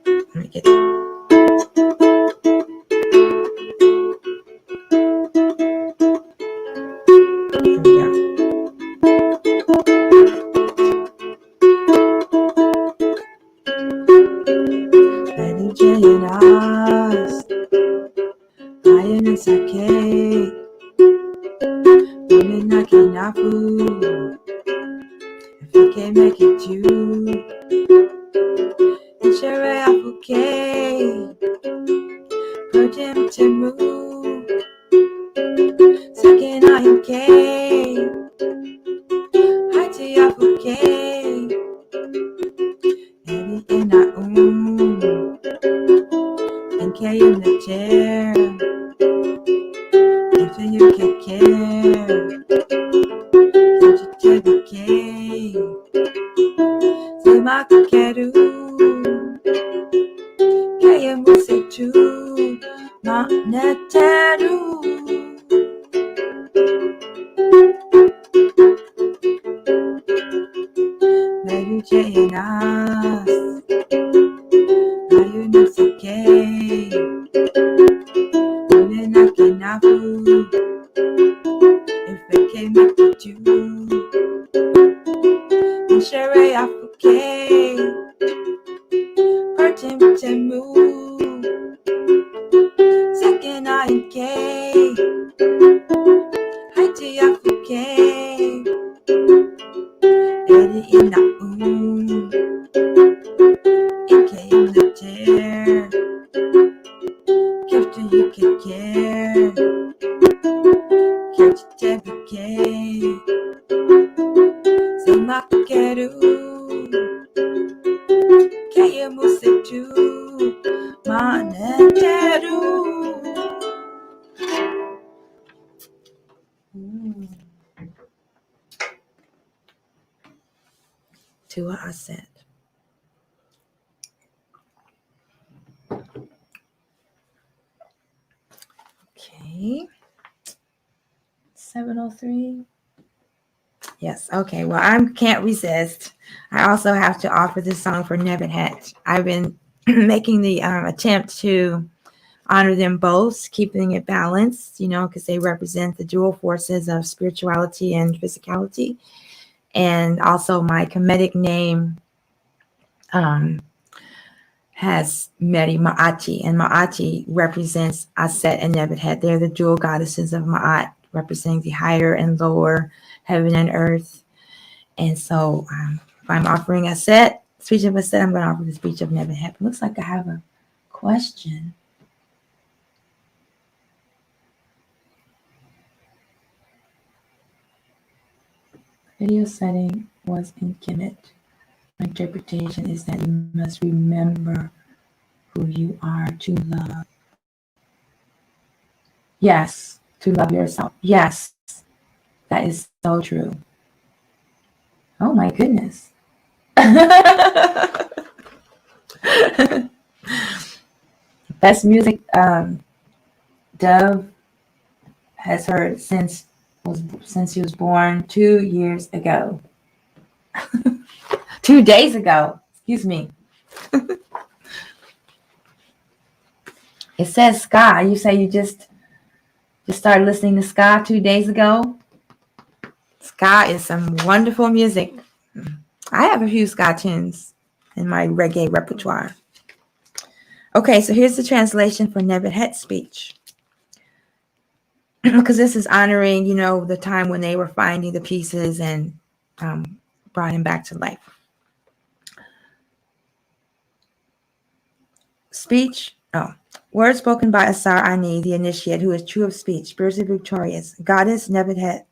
Let me get it. Here we go. If I can't make it to Shere Afuke, Pertim Temu, Second I am K, Haiti Afuke, Eddie in I and K in the chair, if you can care, don't you take a K, makeru Kaya musetu Neteru Meru jenas Ayu no sake One nakenafu Ifeke mekitu Shere afuke Pertemu Second I K Haiti afuke Eri ina Ike Neter Kifte yukeke Kifte bike Sema keru Kaya musetu Neteru To Aset. Okay. 7:03. Yes. Okay. Well, I can't resist. I also have to offer this song for Nebuchadnezzar. I've been making the attempt to honor them both, keeping it balanced, because they represent the dual forces of spirituality and physicality. And also my Kemetic name has AmetElMaat, and Ma'ati represents Aset and Nebuchadnezzar. They're the dual goddesses of Ma'at, representing the higher and lower heaven and earth. And so if I'm offering Aset, speech of Aset, I'm going to offer the speech of Nebuchadnezzar. Looks like I have a question. Video setting was in Kemet. My interpretation is that you must remember who you are to love. Yes, to love yourself. Yes, that is so true. Oh my goodness. Best music Dove has heard since he was born 2 years ago. 2 days ago. Excuse me. It says ska. You say you just started listening to ska 2 days ago? Ska is some wonderful music. I have a few ska tunes in my reggae repertoire. Okay, so here's the translation for Nebuchadnezzar's speech. Because this is honoring, the time when they were finding the pieces and brought him back to life. Speech. Words spoken by Asar Ani, the initiate, who is true of speech, spiritually victorious. Goddess Nebuchadnezzar,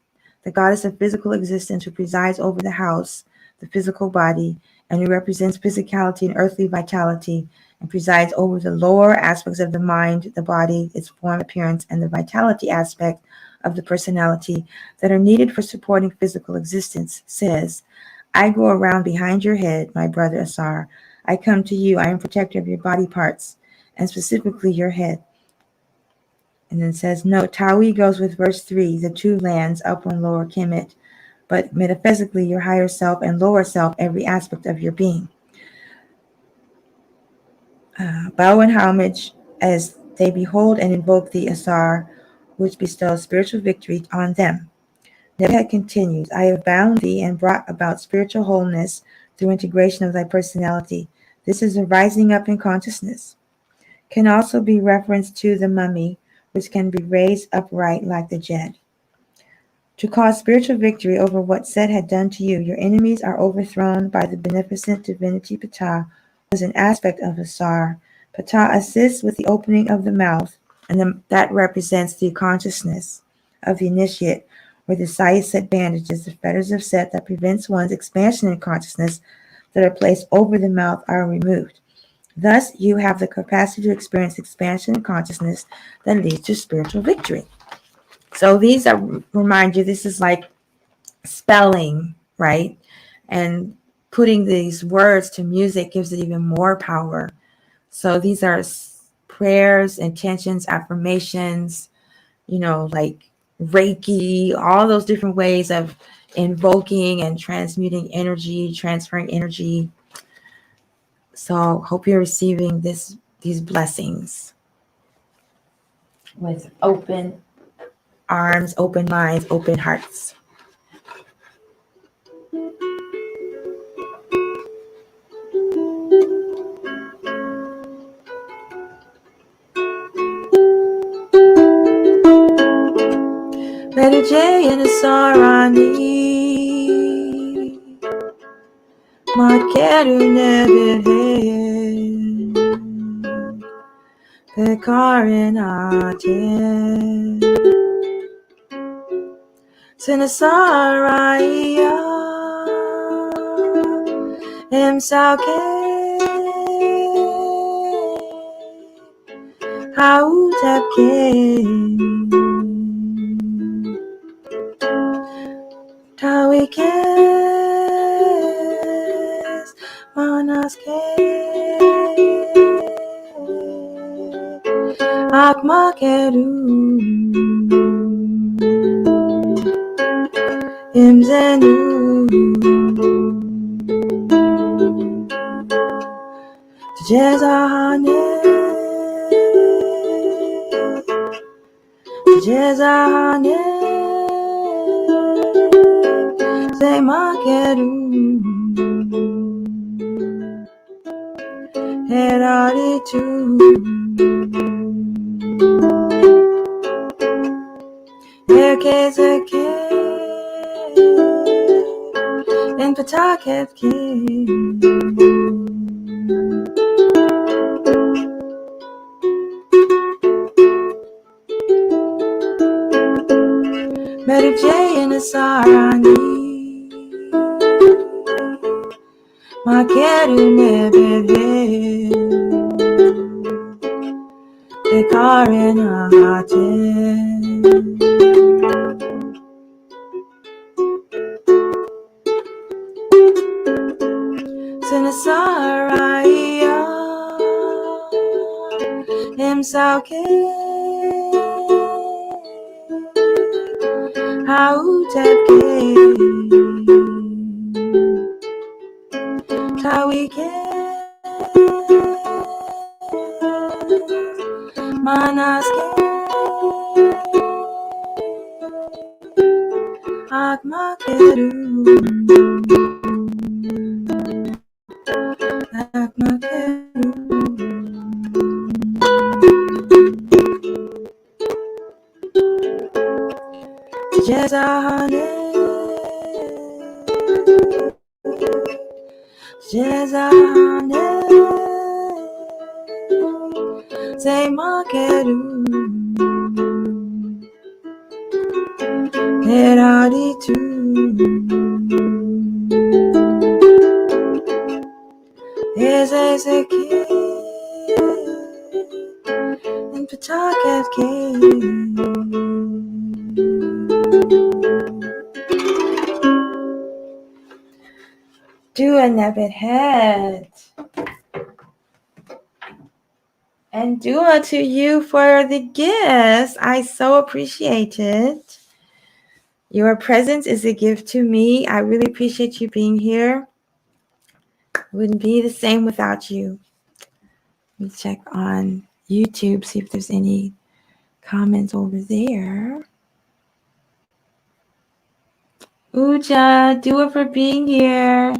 the goddess of physical existence, who presides over the house, the physical body, and who represents physicality and earthly vitality, and presides over the lower aspects of the mind, the body, its form, appearance, and the vitality aspect of the personality that are needed for supporting physical existence, says, I go around behind your head, my brother Asar. I come to you. I am protector of your body parts, and specifically your head. And then says, no, Tawi goes with verse 3, the two lands, upper and lower Kemet, but metaphysically your higher self and lower self, every aspect of your being. Bow in homage as they behold and invoke the Asar, which bestows spiritual victory on them. Nebuchadnezzar continues, I have bound thee and brought about spiritual wholeness through integration of thy personality. This is a rising up in consciousness. Can also be referenced to the mummy, which can be raised upright like the jet. To cause spiritual victory over what Set had done to you, your enemies are overthrown by the beneficent divinity Ptah, who is an aspect of Asar. Ptah assists with the opening of the mouth, and that represents the consciousness of the initiate, where the Set bandages, the fetters of Set that prevents one's expansion in consciousness that are placed over the mouth are removed. Thus, you have the capacity to experience expansion in consciousness that leads to spiritual victory. So these remind you, this is like spelling, right? And putting these words to music gives it even more power. So these are prayers, intentions, affirmations, like Reiki, all those different ways of invoking and transmuting energy, transferring energy. So hope you're receiving these blessings with open arms, open minds, open hearts. AmetElMaat and Asarani Makeru Nebehe Pekarin Atet Sinasaraya Emsauke Hotep Tawikes Manaske Akmakeru Imzenu Jezahane Jezahane Sema Keru Heraritu Erkezeke In Patakevke AmetElMaat and Asarani Makeru Nebehe Pekarin Atet Sinasaraya Emsauke Hotep Tawike Manaske Akmakeru Jezahane Jezahane Sema Keru Heraritu Ezezeki In Patakevke Do a nebbit head. And Dua to you for the gifts. I so appreciate it. Your presence is a gift to me. I really appreciate you being here. Wouldn't be the same without you. Let me check on YouTube, see if there's any comments over there. Uja, Dua for being here.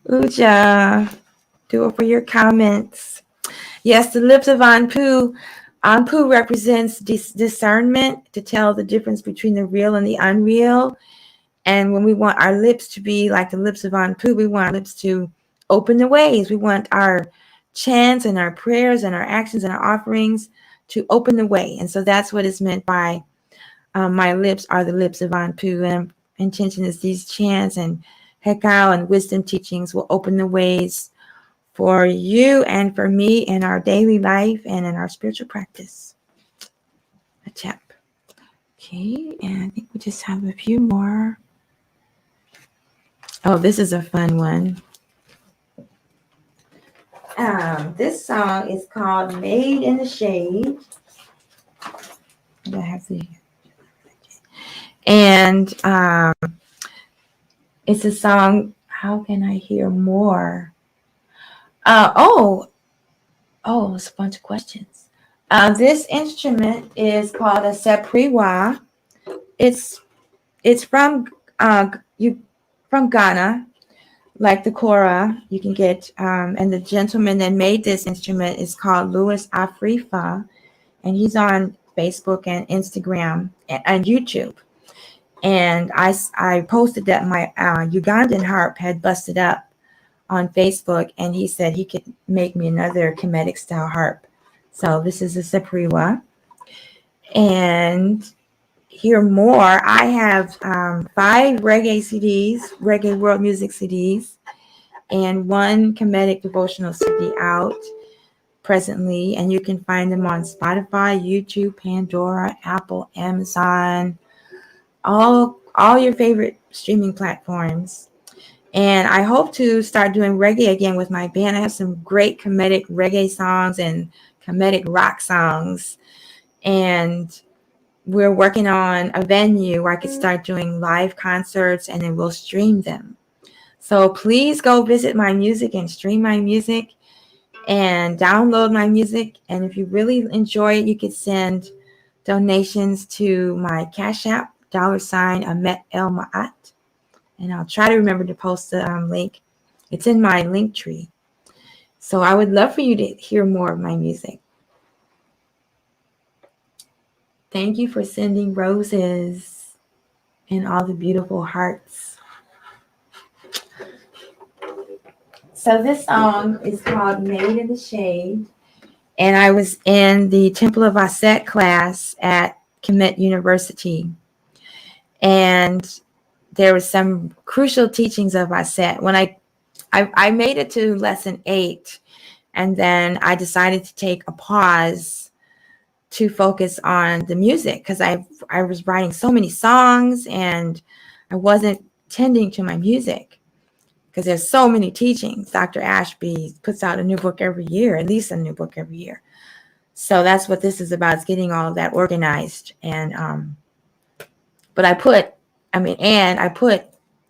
Uja, Dua for your comments. Yes, the lips of Anpu. Anpu represents discernment, to tell the difference between the real and the unreal. And when we want our lips to be like the lips of Anpu, we want our lips to open the ways. We want our chants and our prayers and our actions and our offerings to open the way. And so that's what is meant by my lips are the lips of Anpu. And intention is these chants and Hekau and wisdom teachings will open the ways for you and for me in our daily life and in our spiritual practice. A chap. Okay, and I think we just have a few more. Oh, this is a fun one. This song is called Made in the Shade. I have the, and it's a song, How Can I Hear More? It's a bunch of questions. This instrument is called a sepriwa. It's from from Ghana, like the kora. You can get and the gentleman that made this instrument is called Louis Afrifa, and he's on Facebook and Instagram and YouTube. And I posted that my Ugandan harp had busted up on Facebook, and he said he could make me another Kemetic style harp. So this is a sepriwa. And hear more, I have 5 reggae CDs, reggae world music CDs, and 1 Kemetic devotional CD out presently. And you can find them on Spotify, YouTube, Pandora, Apple, Amazon, all your favorite streaming platforms. And I hope to start doing reggae again with my band. I have some great Kemetic reggae songs and Kemetic rock songs. And we're working on a venue where I could start doing live concerts, and then we'll stream them. So please go visit my music and stream my music and download my music. And if you really enjoy it, you could send donations to my Cash App, $AmetElMaat. And I'll try to remember to post the link. It's in my link tree. So I would love for you to hear more of my music. Thank you for sending roses and all the beautiful hearts. So this song is called Made in the Shade. And I was in the Temple of Aset class at Kemet University. And there was some crucial teachings of Aset. When I made it to lesson 8, and then I decided to take a pause to focus on the music, because I was writing so many songs and I wasn't tending to my music because there's so many teachings. Dr. Ashby puts out a new book every year, at least a new book every year. So that's what this is about, is getting all of that organized. And but I put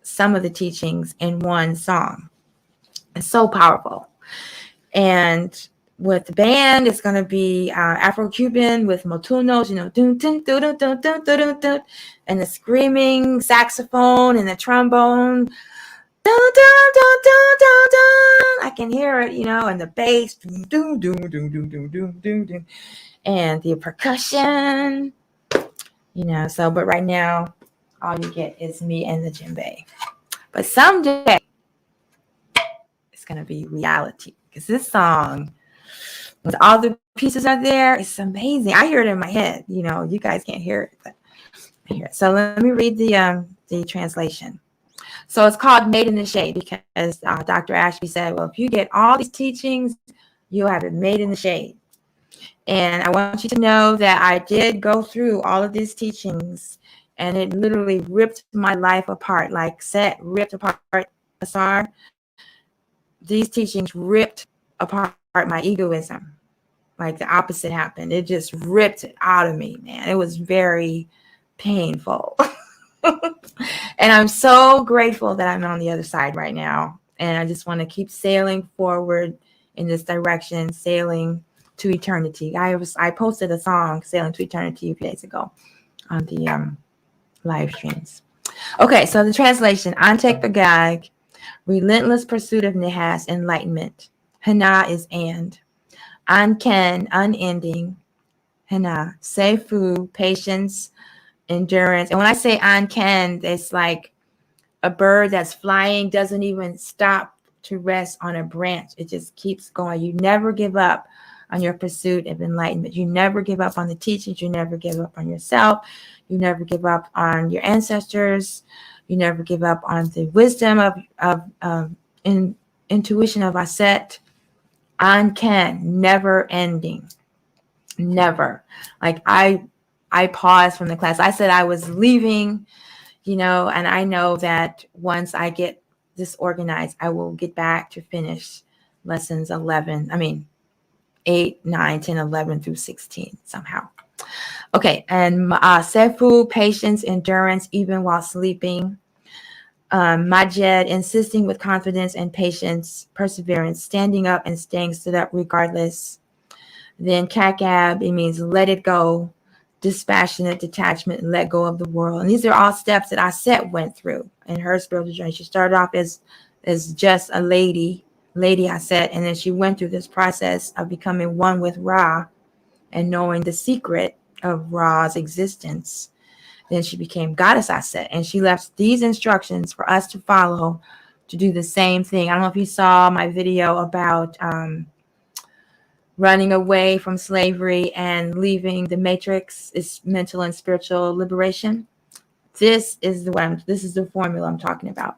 some of the teachings in one song. It's so powerful. And with the band, it's going to be Afro-Cuban with motunos, dun, dun, dun, dun, dun, dun, dun, dun, and the screaming saxophone and the trombone. Dun, dun, dun, dun, dun, dun. I can hear it, and the bass. Dun, dun, dun, dun, dun, dun, dun, dun, and the percussion. But right now, all you get is me and the djembe. But someday, it's going to be reality, because this song, with all the pieces are there, it's amazing. I hear it in my head. You guys can't hear it, but I hear it. So let me read the translation. So it's called Made in the Shade because Dr. Ashby said, well, if you get all these teachings, you'll have it made in the shade. And I want you to know that I did go through all of these teachings, and it literally ripped my life apart, like Set ripped apart Asar. These teachings ripped apart my egoism. Like the opposite happened. It just ripped it out of me, man. It was very painful. And I'm so grateful that I'm on the other side right now. And I just want to keep sailing forward in this direction, sailing to eternity. I posted a song, Sailing to Eternity, a few days ago on the live streams. Okay, so the translation, Antek Bagag, relentless pursuit of Nihas, enlightenment. Hana is and. Anken, unending. Hana, Sefu, patience, endurance. And when I say Anken, it's like a bird that's flying doesn't even stop to rest on a branch. It just keeps going. You never give up on your pursuit of enlightenment. You never give up on the teachings. You never give up on yourself. You never give up on your ancestors. You never give up on the wisdom of intuition of Aset. Anken, never ending. Never. Like I I paused from the class. I said I was leaving, and I know that once I get this organized, I will get back to finish lessons 8, 9, 10, 11 through 16 somehow. Okay, and Sefu, patience, endurance, even while sleeping. Majed, insisting with confidence and patience, perseverance, standing up and staying stood up regardless. Then Kakab, it means let it go, dispassionate detachment, let go of the world. And these are all steps that Aset went through in her spiritual journey. She started off as just a lady Aset, and then she went through this process of becoming one with Ra and knowing the secret of Ra's existence. Then she became Goddess Aset, and she left these instructions for us to follow to do the same thing. I don't know if you saw my video about running away from slavery and leaving the matrix is mental and spiritual liberation. This is the formula I'm talking about.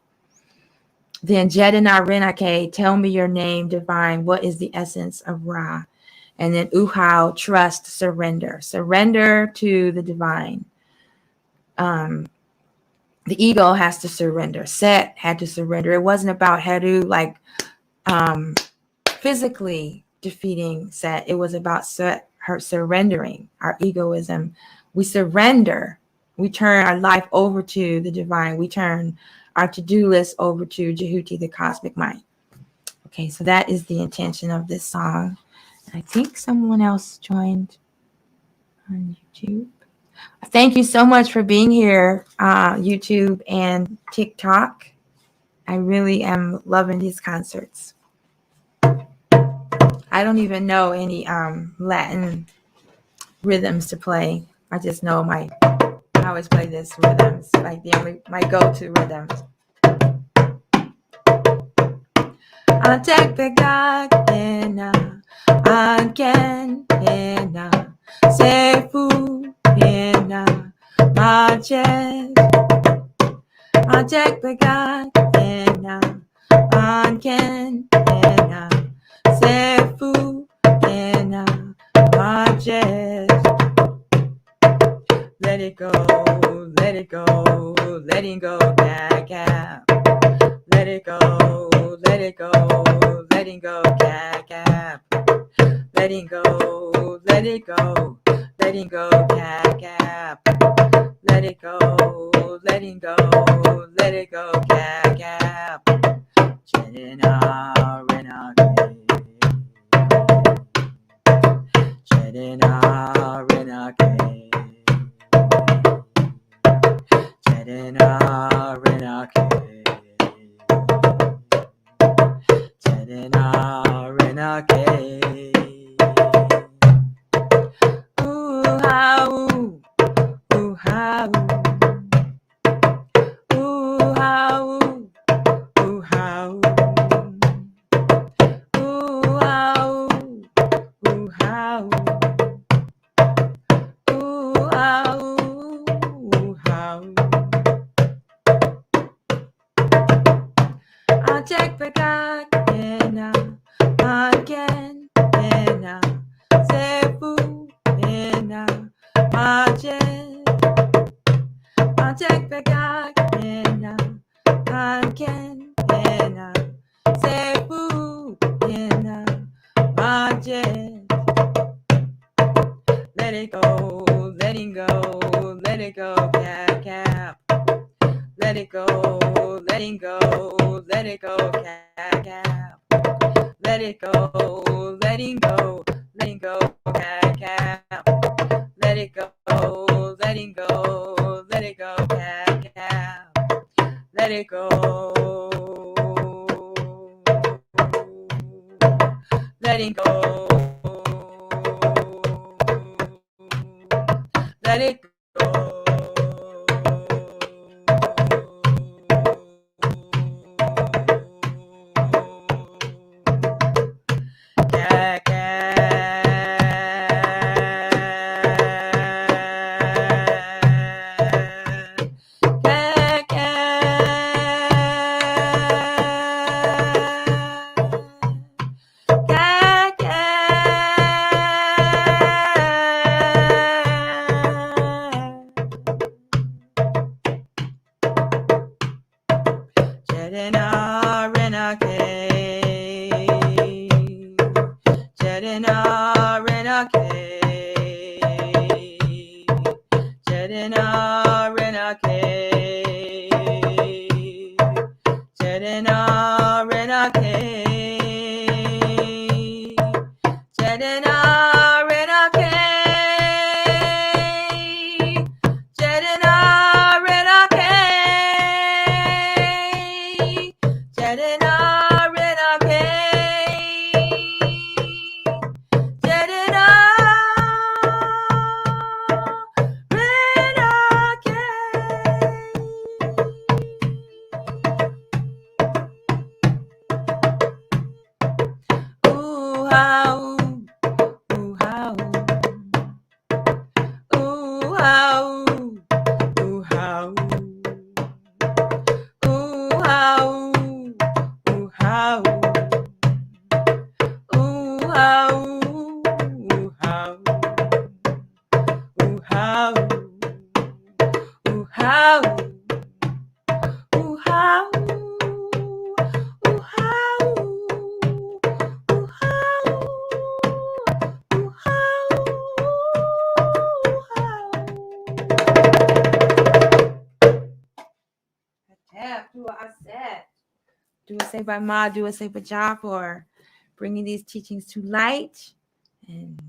Then Jedina Renake, tell me your name, divine. What is the essence of Ra? And then Uhau, trust, surrender. Surrender to the divine. The ego has to surrender. Set had to surrender. It wasn't about Heru physically defeating Set. It was about her surrendering our egoism. We surrender. We turn our life over to the divine. We turn our to-do list over to Jehuti, the cosmic mind. Okay, so that is the intention of this song. I think someone else joined on YouTube. Thank you so much for being here, YouTube and TikTok. I really am loving these concerts. I don't even know any Latin rhythms to play. I just know I always play this rhythms, like my go-to rhythms. Antek begag ena, anken ena, sefu ena, majet. Antek begag ena, anken ena, sefu ena, majet. Let it go, let it go, letting go, gag. Let it go, let it go, letting go, gag. Letting go, let it go, letting go, gag. Let it go, letting go, let it go, gag. Jedina Renake, Jedina Renake, Jedina Renake, Jedina Renake. Ooh, how, ooh, how, ooh, how, ooh, how, ooh, how, ooh, how, ooh, how, ooh, how. I'll check back again, again, sefu, majet. I'll check back again, sefu, majet. Let it go, letting go, let it go, cap. Let it go, letting go, let it go, cap. Let it go, letting go, cap. Let it go, letting go, let it go, cap. Let it go, letting go, let it go. Jedina Renake, Jedina Renake, Jedina Renake, Jedina Renake, Jedina Renake, Jedina Renake, Jedina Renake, Jedina Renake. Ooh, how, ooh, how, ooh, how, ooh, how, ooh, how, ooh, how, ooh, how, ooh, how, ooh, how, ooh, how, ooh, how, ooh, how, ooh, Hotep, do Aset. Do a say by Ma, do a say by Ja for bringing these teachings to light and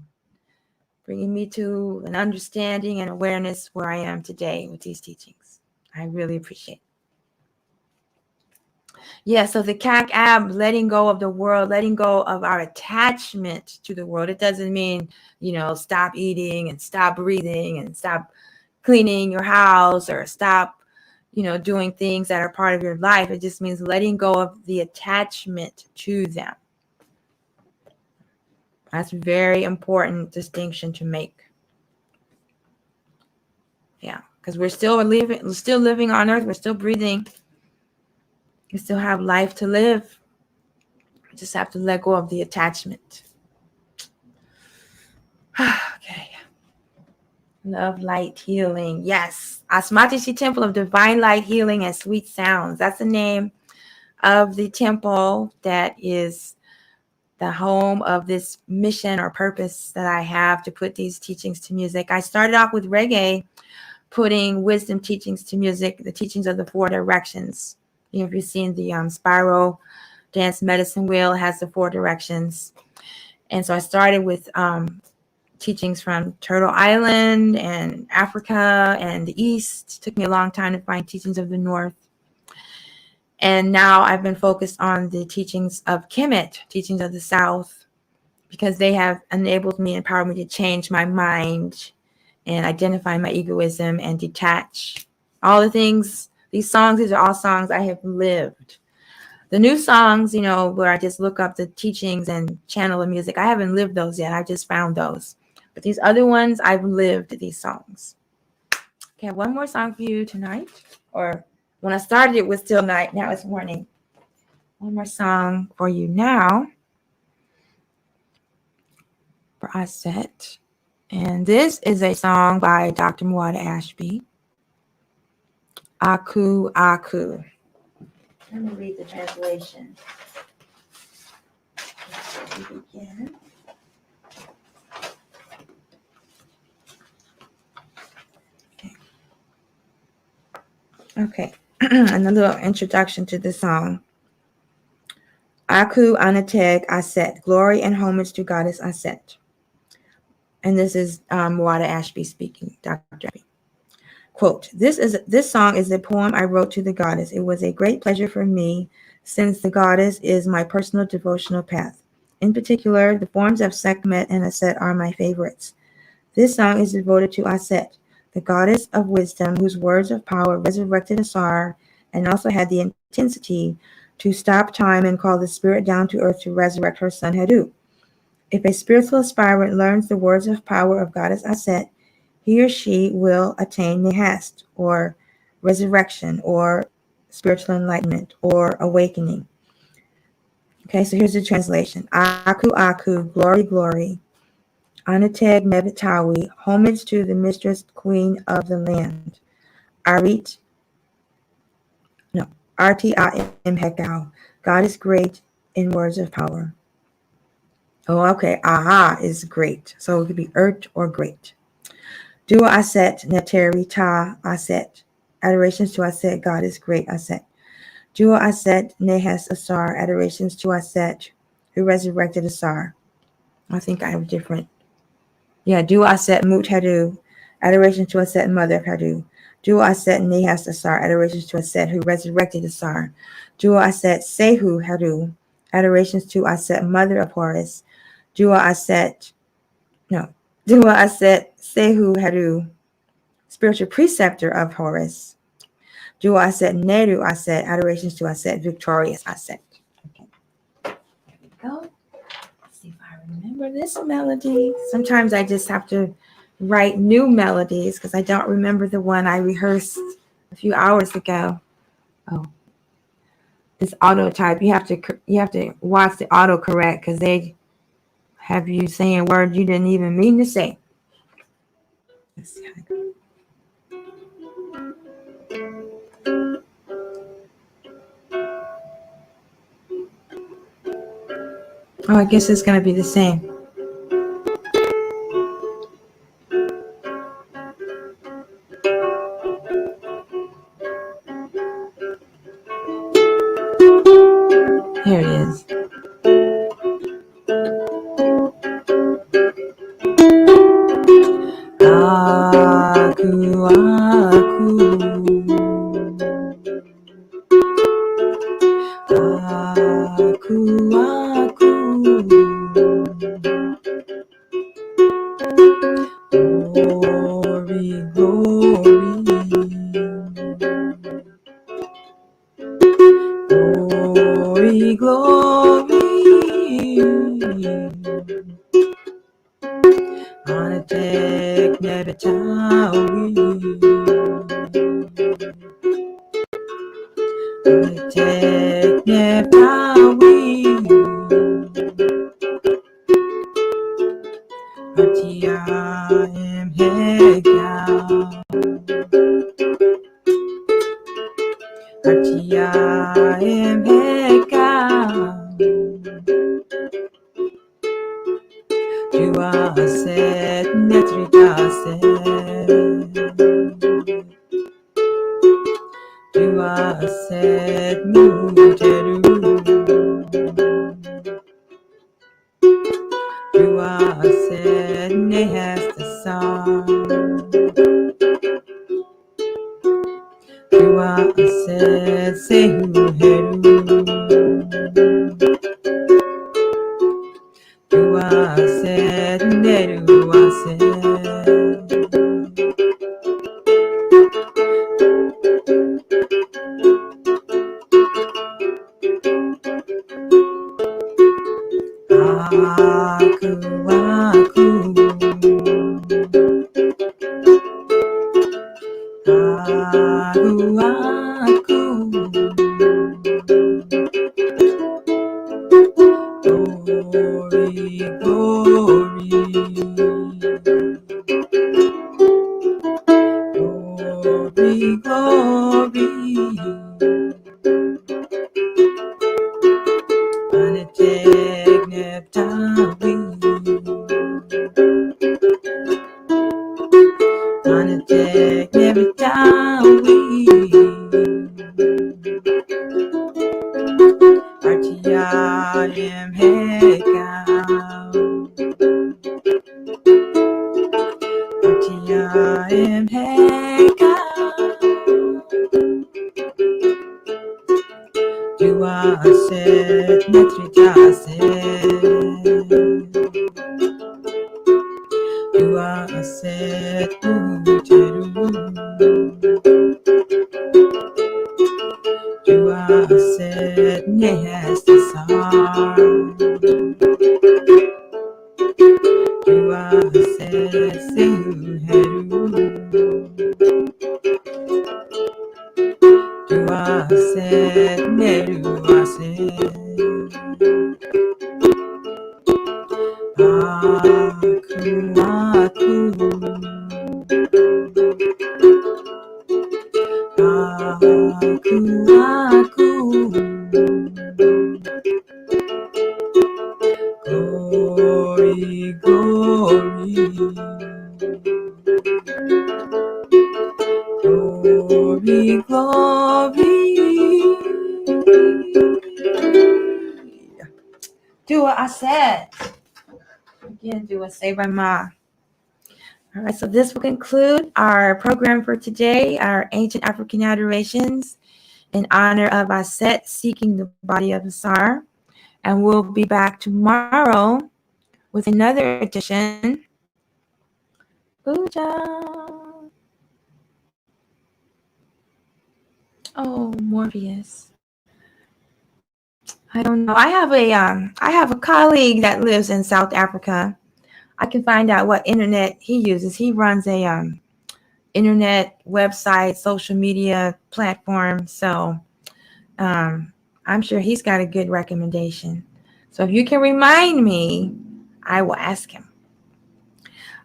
bringing me to an understanding and awareness where I am today with these teachings. I really appreciate it. Yeah, so the Ab, letting go of the world, letting go of our attachment to the world. It doesn't mean, stop eating and stop breathing and stop cleaning your house or stop, doing things that are part of your life. It just means letting go of the attachment to them. That's a very important distinction to make. Yeah, because we're still living on earth. We're still breathing. We still have life to live. We just have to let go of the attachment. Okay. Love, light, healing. Yes. AstMaataJi Temple of Divine Light, Healing, and Sweet Sounds. That's the name of the temple that is the home of this mission or purpose that I have to put these teachings to music. I started off with reggae, putting wisdom teachings to music, the teachings of the 4 directions. If you've seen the spiral dance medicine wheel, it has the 4 directions. And so I started with teachings from Turtle Island and Africa and the East. It took me a long time to find teachings of the North. And now I've been focused on the teachings of Kemet, teachings of the South, because they have enabled me, empowered me to change my mind and identify my egoism and detach. All the things, these are all songs I have lived. The new songs, where I just look up the teachings and channel the music, I haven't lived those yet. I just found those. But these other ones, I've lived these songs. Okay, one more song for you tonight. Or when I started, it was still night. Now it's morning. One more song for you now for Aset. And this is a song by Dr. Muada Ashby. Aku Aku. Let me read the translation. Begin. Okay. And a little introduction to the song. Aku Anateg Aset. Glory and homage to Goddess Aset. And this is Muada Ashby speaking, Dr. Ashby. Quote, this song is a poem I wrote to the goddess. It was a great pleasure for me since the goddess is my personal devotional path. In particular, the forms of Sekhmet and Aset are my favorites. This song is devoted to Aset, the goddess of wisdom whose words of power resurrected Asar and also had the intensity to stop time and call the spirit down to earth to resurrect her son Hedu. If a spiritual aspirant learns the words of power of goddess Aset, he or she will attain nehast, or resurrection, or spiritual enlightenment, or awakening. Okay, so here's the translation. Aku Aku, glory, glory. Anateg Mebitawi, homage to the mistress queen of the land. Arit, RTIM Hekau. God is great in words of power. Oh, okay. Aha is great. So it could be Ert or great. Dua Aset Neteri Ta Aset. Adorations to Aset. God is great. Aset. Dua Aset Nehes Asar. Adorations to Aset, who resurrected Asar. I think I have different. Yeah, Dua Aset Mut Hadu. Adorations to Aset, mother of Hadu. Dua Aset Nehas Asar. Adorations to Aset, who resurrected Asar. Dua Aset Sehu Hadu. Adorations to Aset, mother of Horus. Dua Aset Sehu Hadu, spiritual preceptor of Horus. Dua Aset Neru Aset. Adorations to Aset, victorious Aset. Okay, there we go. Let's see if I remember this melody. Sometimes I just have to write new melodies because I don't remember the one I rehearsed a few hours ago. Oh, this auto type. You have to watch the autocorrect because they have you saying words you didn't even mean to say. Let's see how it goes. Oh, I guess it's going to be the same. Here it is. Aku, aku, aku, glory, glory, glory, Anet Nebetawi, Anet Nebetawi, Tchiya em Hekau, Tchiya em Hekau, Dua Aset Netrita Aset, Dua Aset Muteru, Dua Aset Nehes Asar, Dua Aset Sehu Heru, Dua Aset Neru Aset, aku, aku, glory, glory, glory, glory, Anet Nebetawi, Anet Nebetawi, Tchiya em Hekau, Tchiya em Hekau, Dua Aset Netrita Aset, Dua Aset Muteru, Dua Aset Nehes Asar, Dua Aset Sehu Heru, Dua Aset Neru Aset, aku, aku, Do what I said. Again, do what say by Ma. All right, so this will conclude our program for today, our ancient African adorations in honor of Aset seeking the body of Asar. And we'll be back tomorrow with another edition. Uja. Oh, Morpheus. I don't know. I have a colleague that lives in South Africa. I can find out what internet he uses. He runs a internet website, social media platform. So I'm sure he's got a good recommendation. So if you can remind me, I will ask him.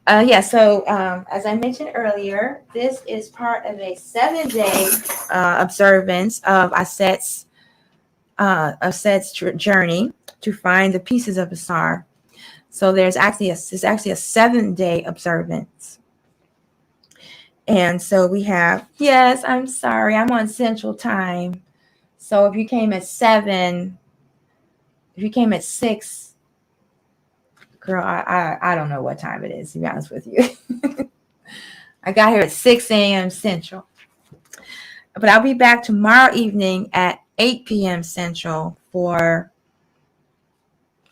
So as I mentioned earlier, this is part of a 7-day observance of Aset's journey to find the pieces of Asar. So it's actually a 7-day observance. And so we have, yes, I'm sorry, I'm on Central Time. So if you came at 7, if you came at 6, girl, I don't know what time it is, to be honest with you. I got here at 6 a.m. Central. But I'll be back tomorrow evening at 8 p.m. Central for,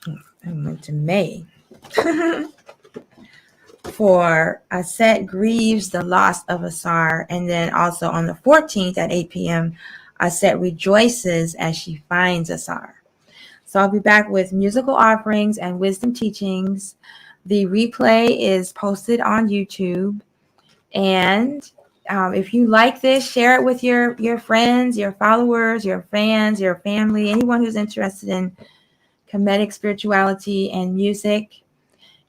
I went to May, for Aset grieves the loss of Asar. And then also on the 14th at 8 p.m., Aset rejoices as she finds Asar. So I'll be back with musical offerings and wisdom teachings. The replay is posted on YouTube. And if you like this, share it with your friends, your followers, your fans, your family, anyone who's interested in Kemetic spirituality and music.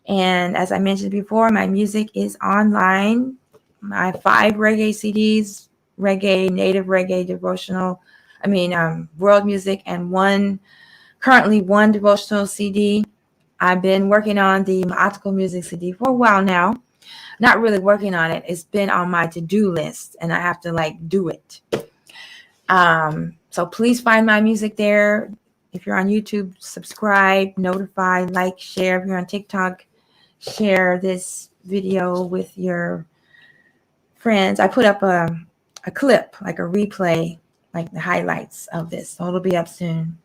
And as I mentioned before, my music is online. My 5 reggae CDs, reggae, native reggae, devotional, world music, and currently one devotional CD. I've been working on the Ma'atical music CD for a while now. Not really working on it. It's been on my to-do list, and I have to do it. So please find my music there. If you're on YouTube, subscribe, notify, like, share. If you're on TikTok, share this video with your friends. I put up a clip, like a replay, like the highlights of this. So it'll be up soon.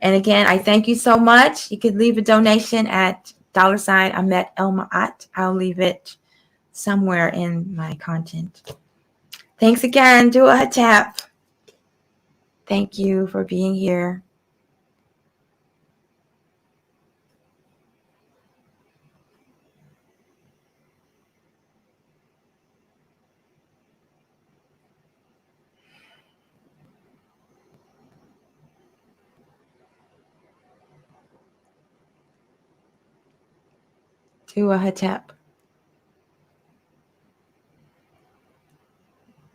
And again, I thank you so much. You could leave a donation at $AmetElMaat. I'll leave it somewhere in my content. Thanks again. Do a Hotep. Thank you for being here. Do a Hotep.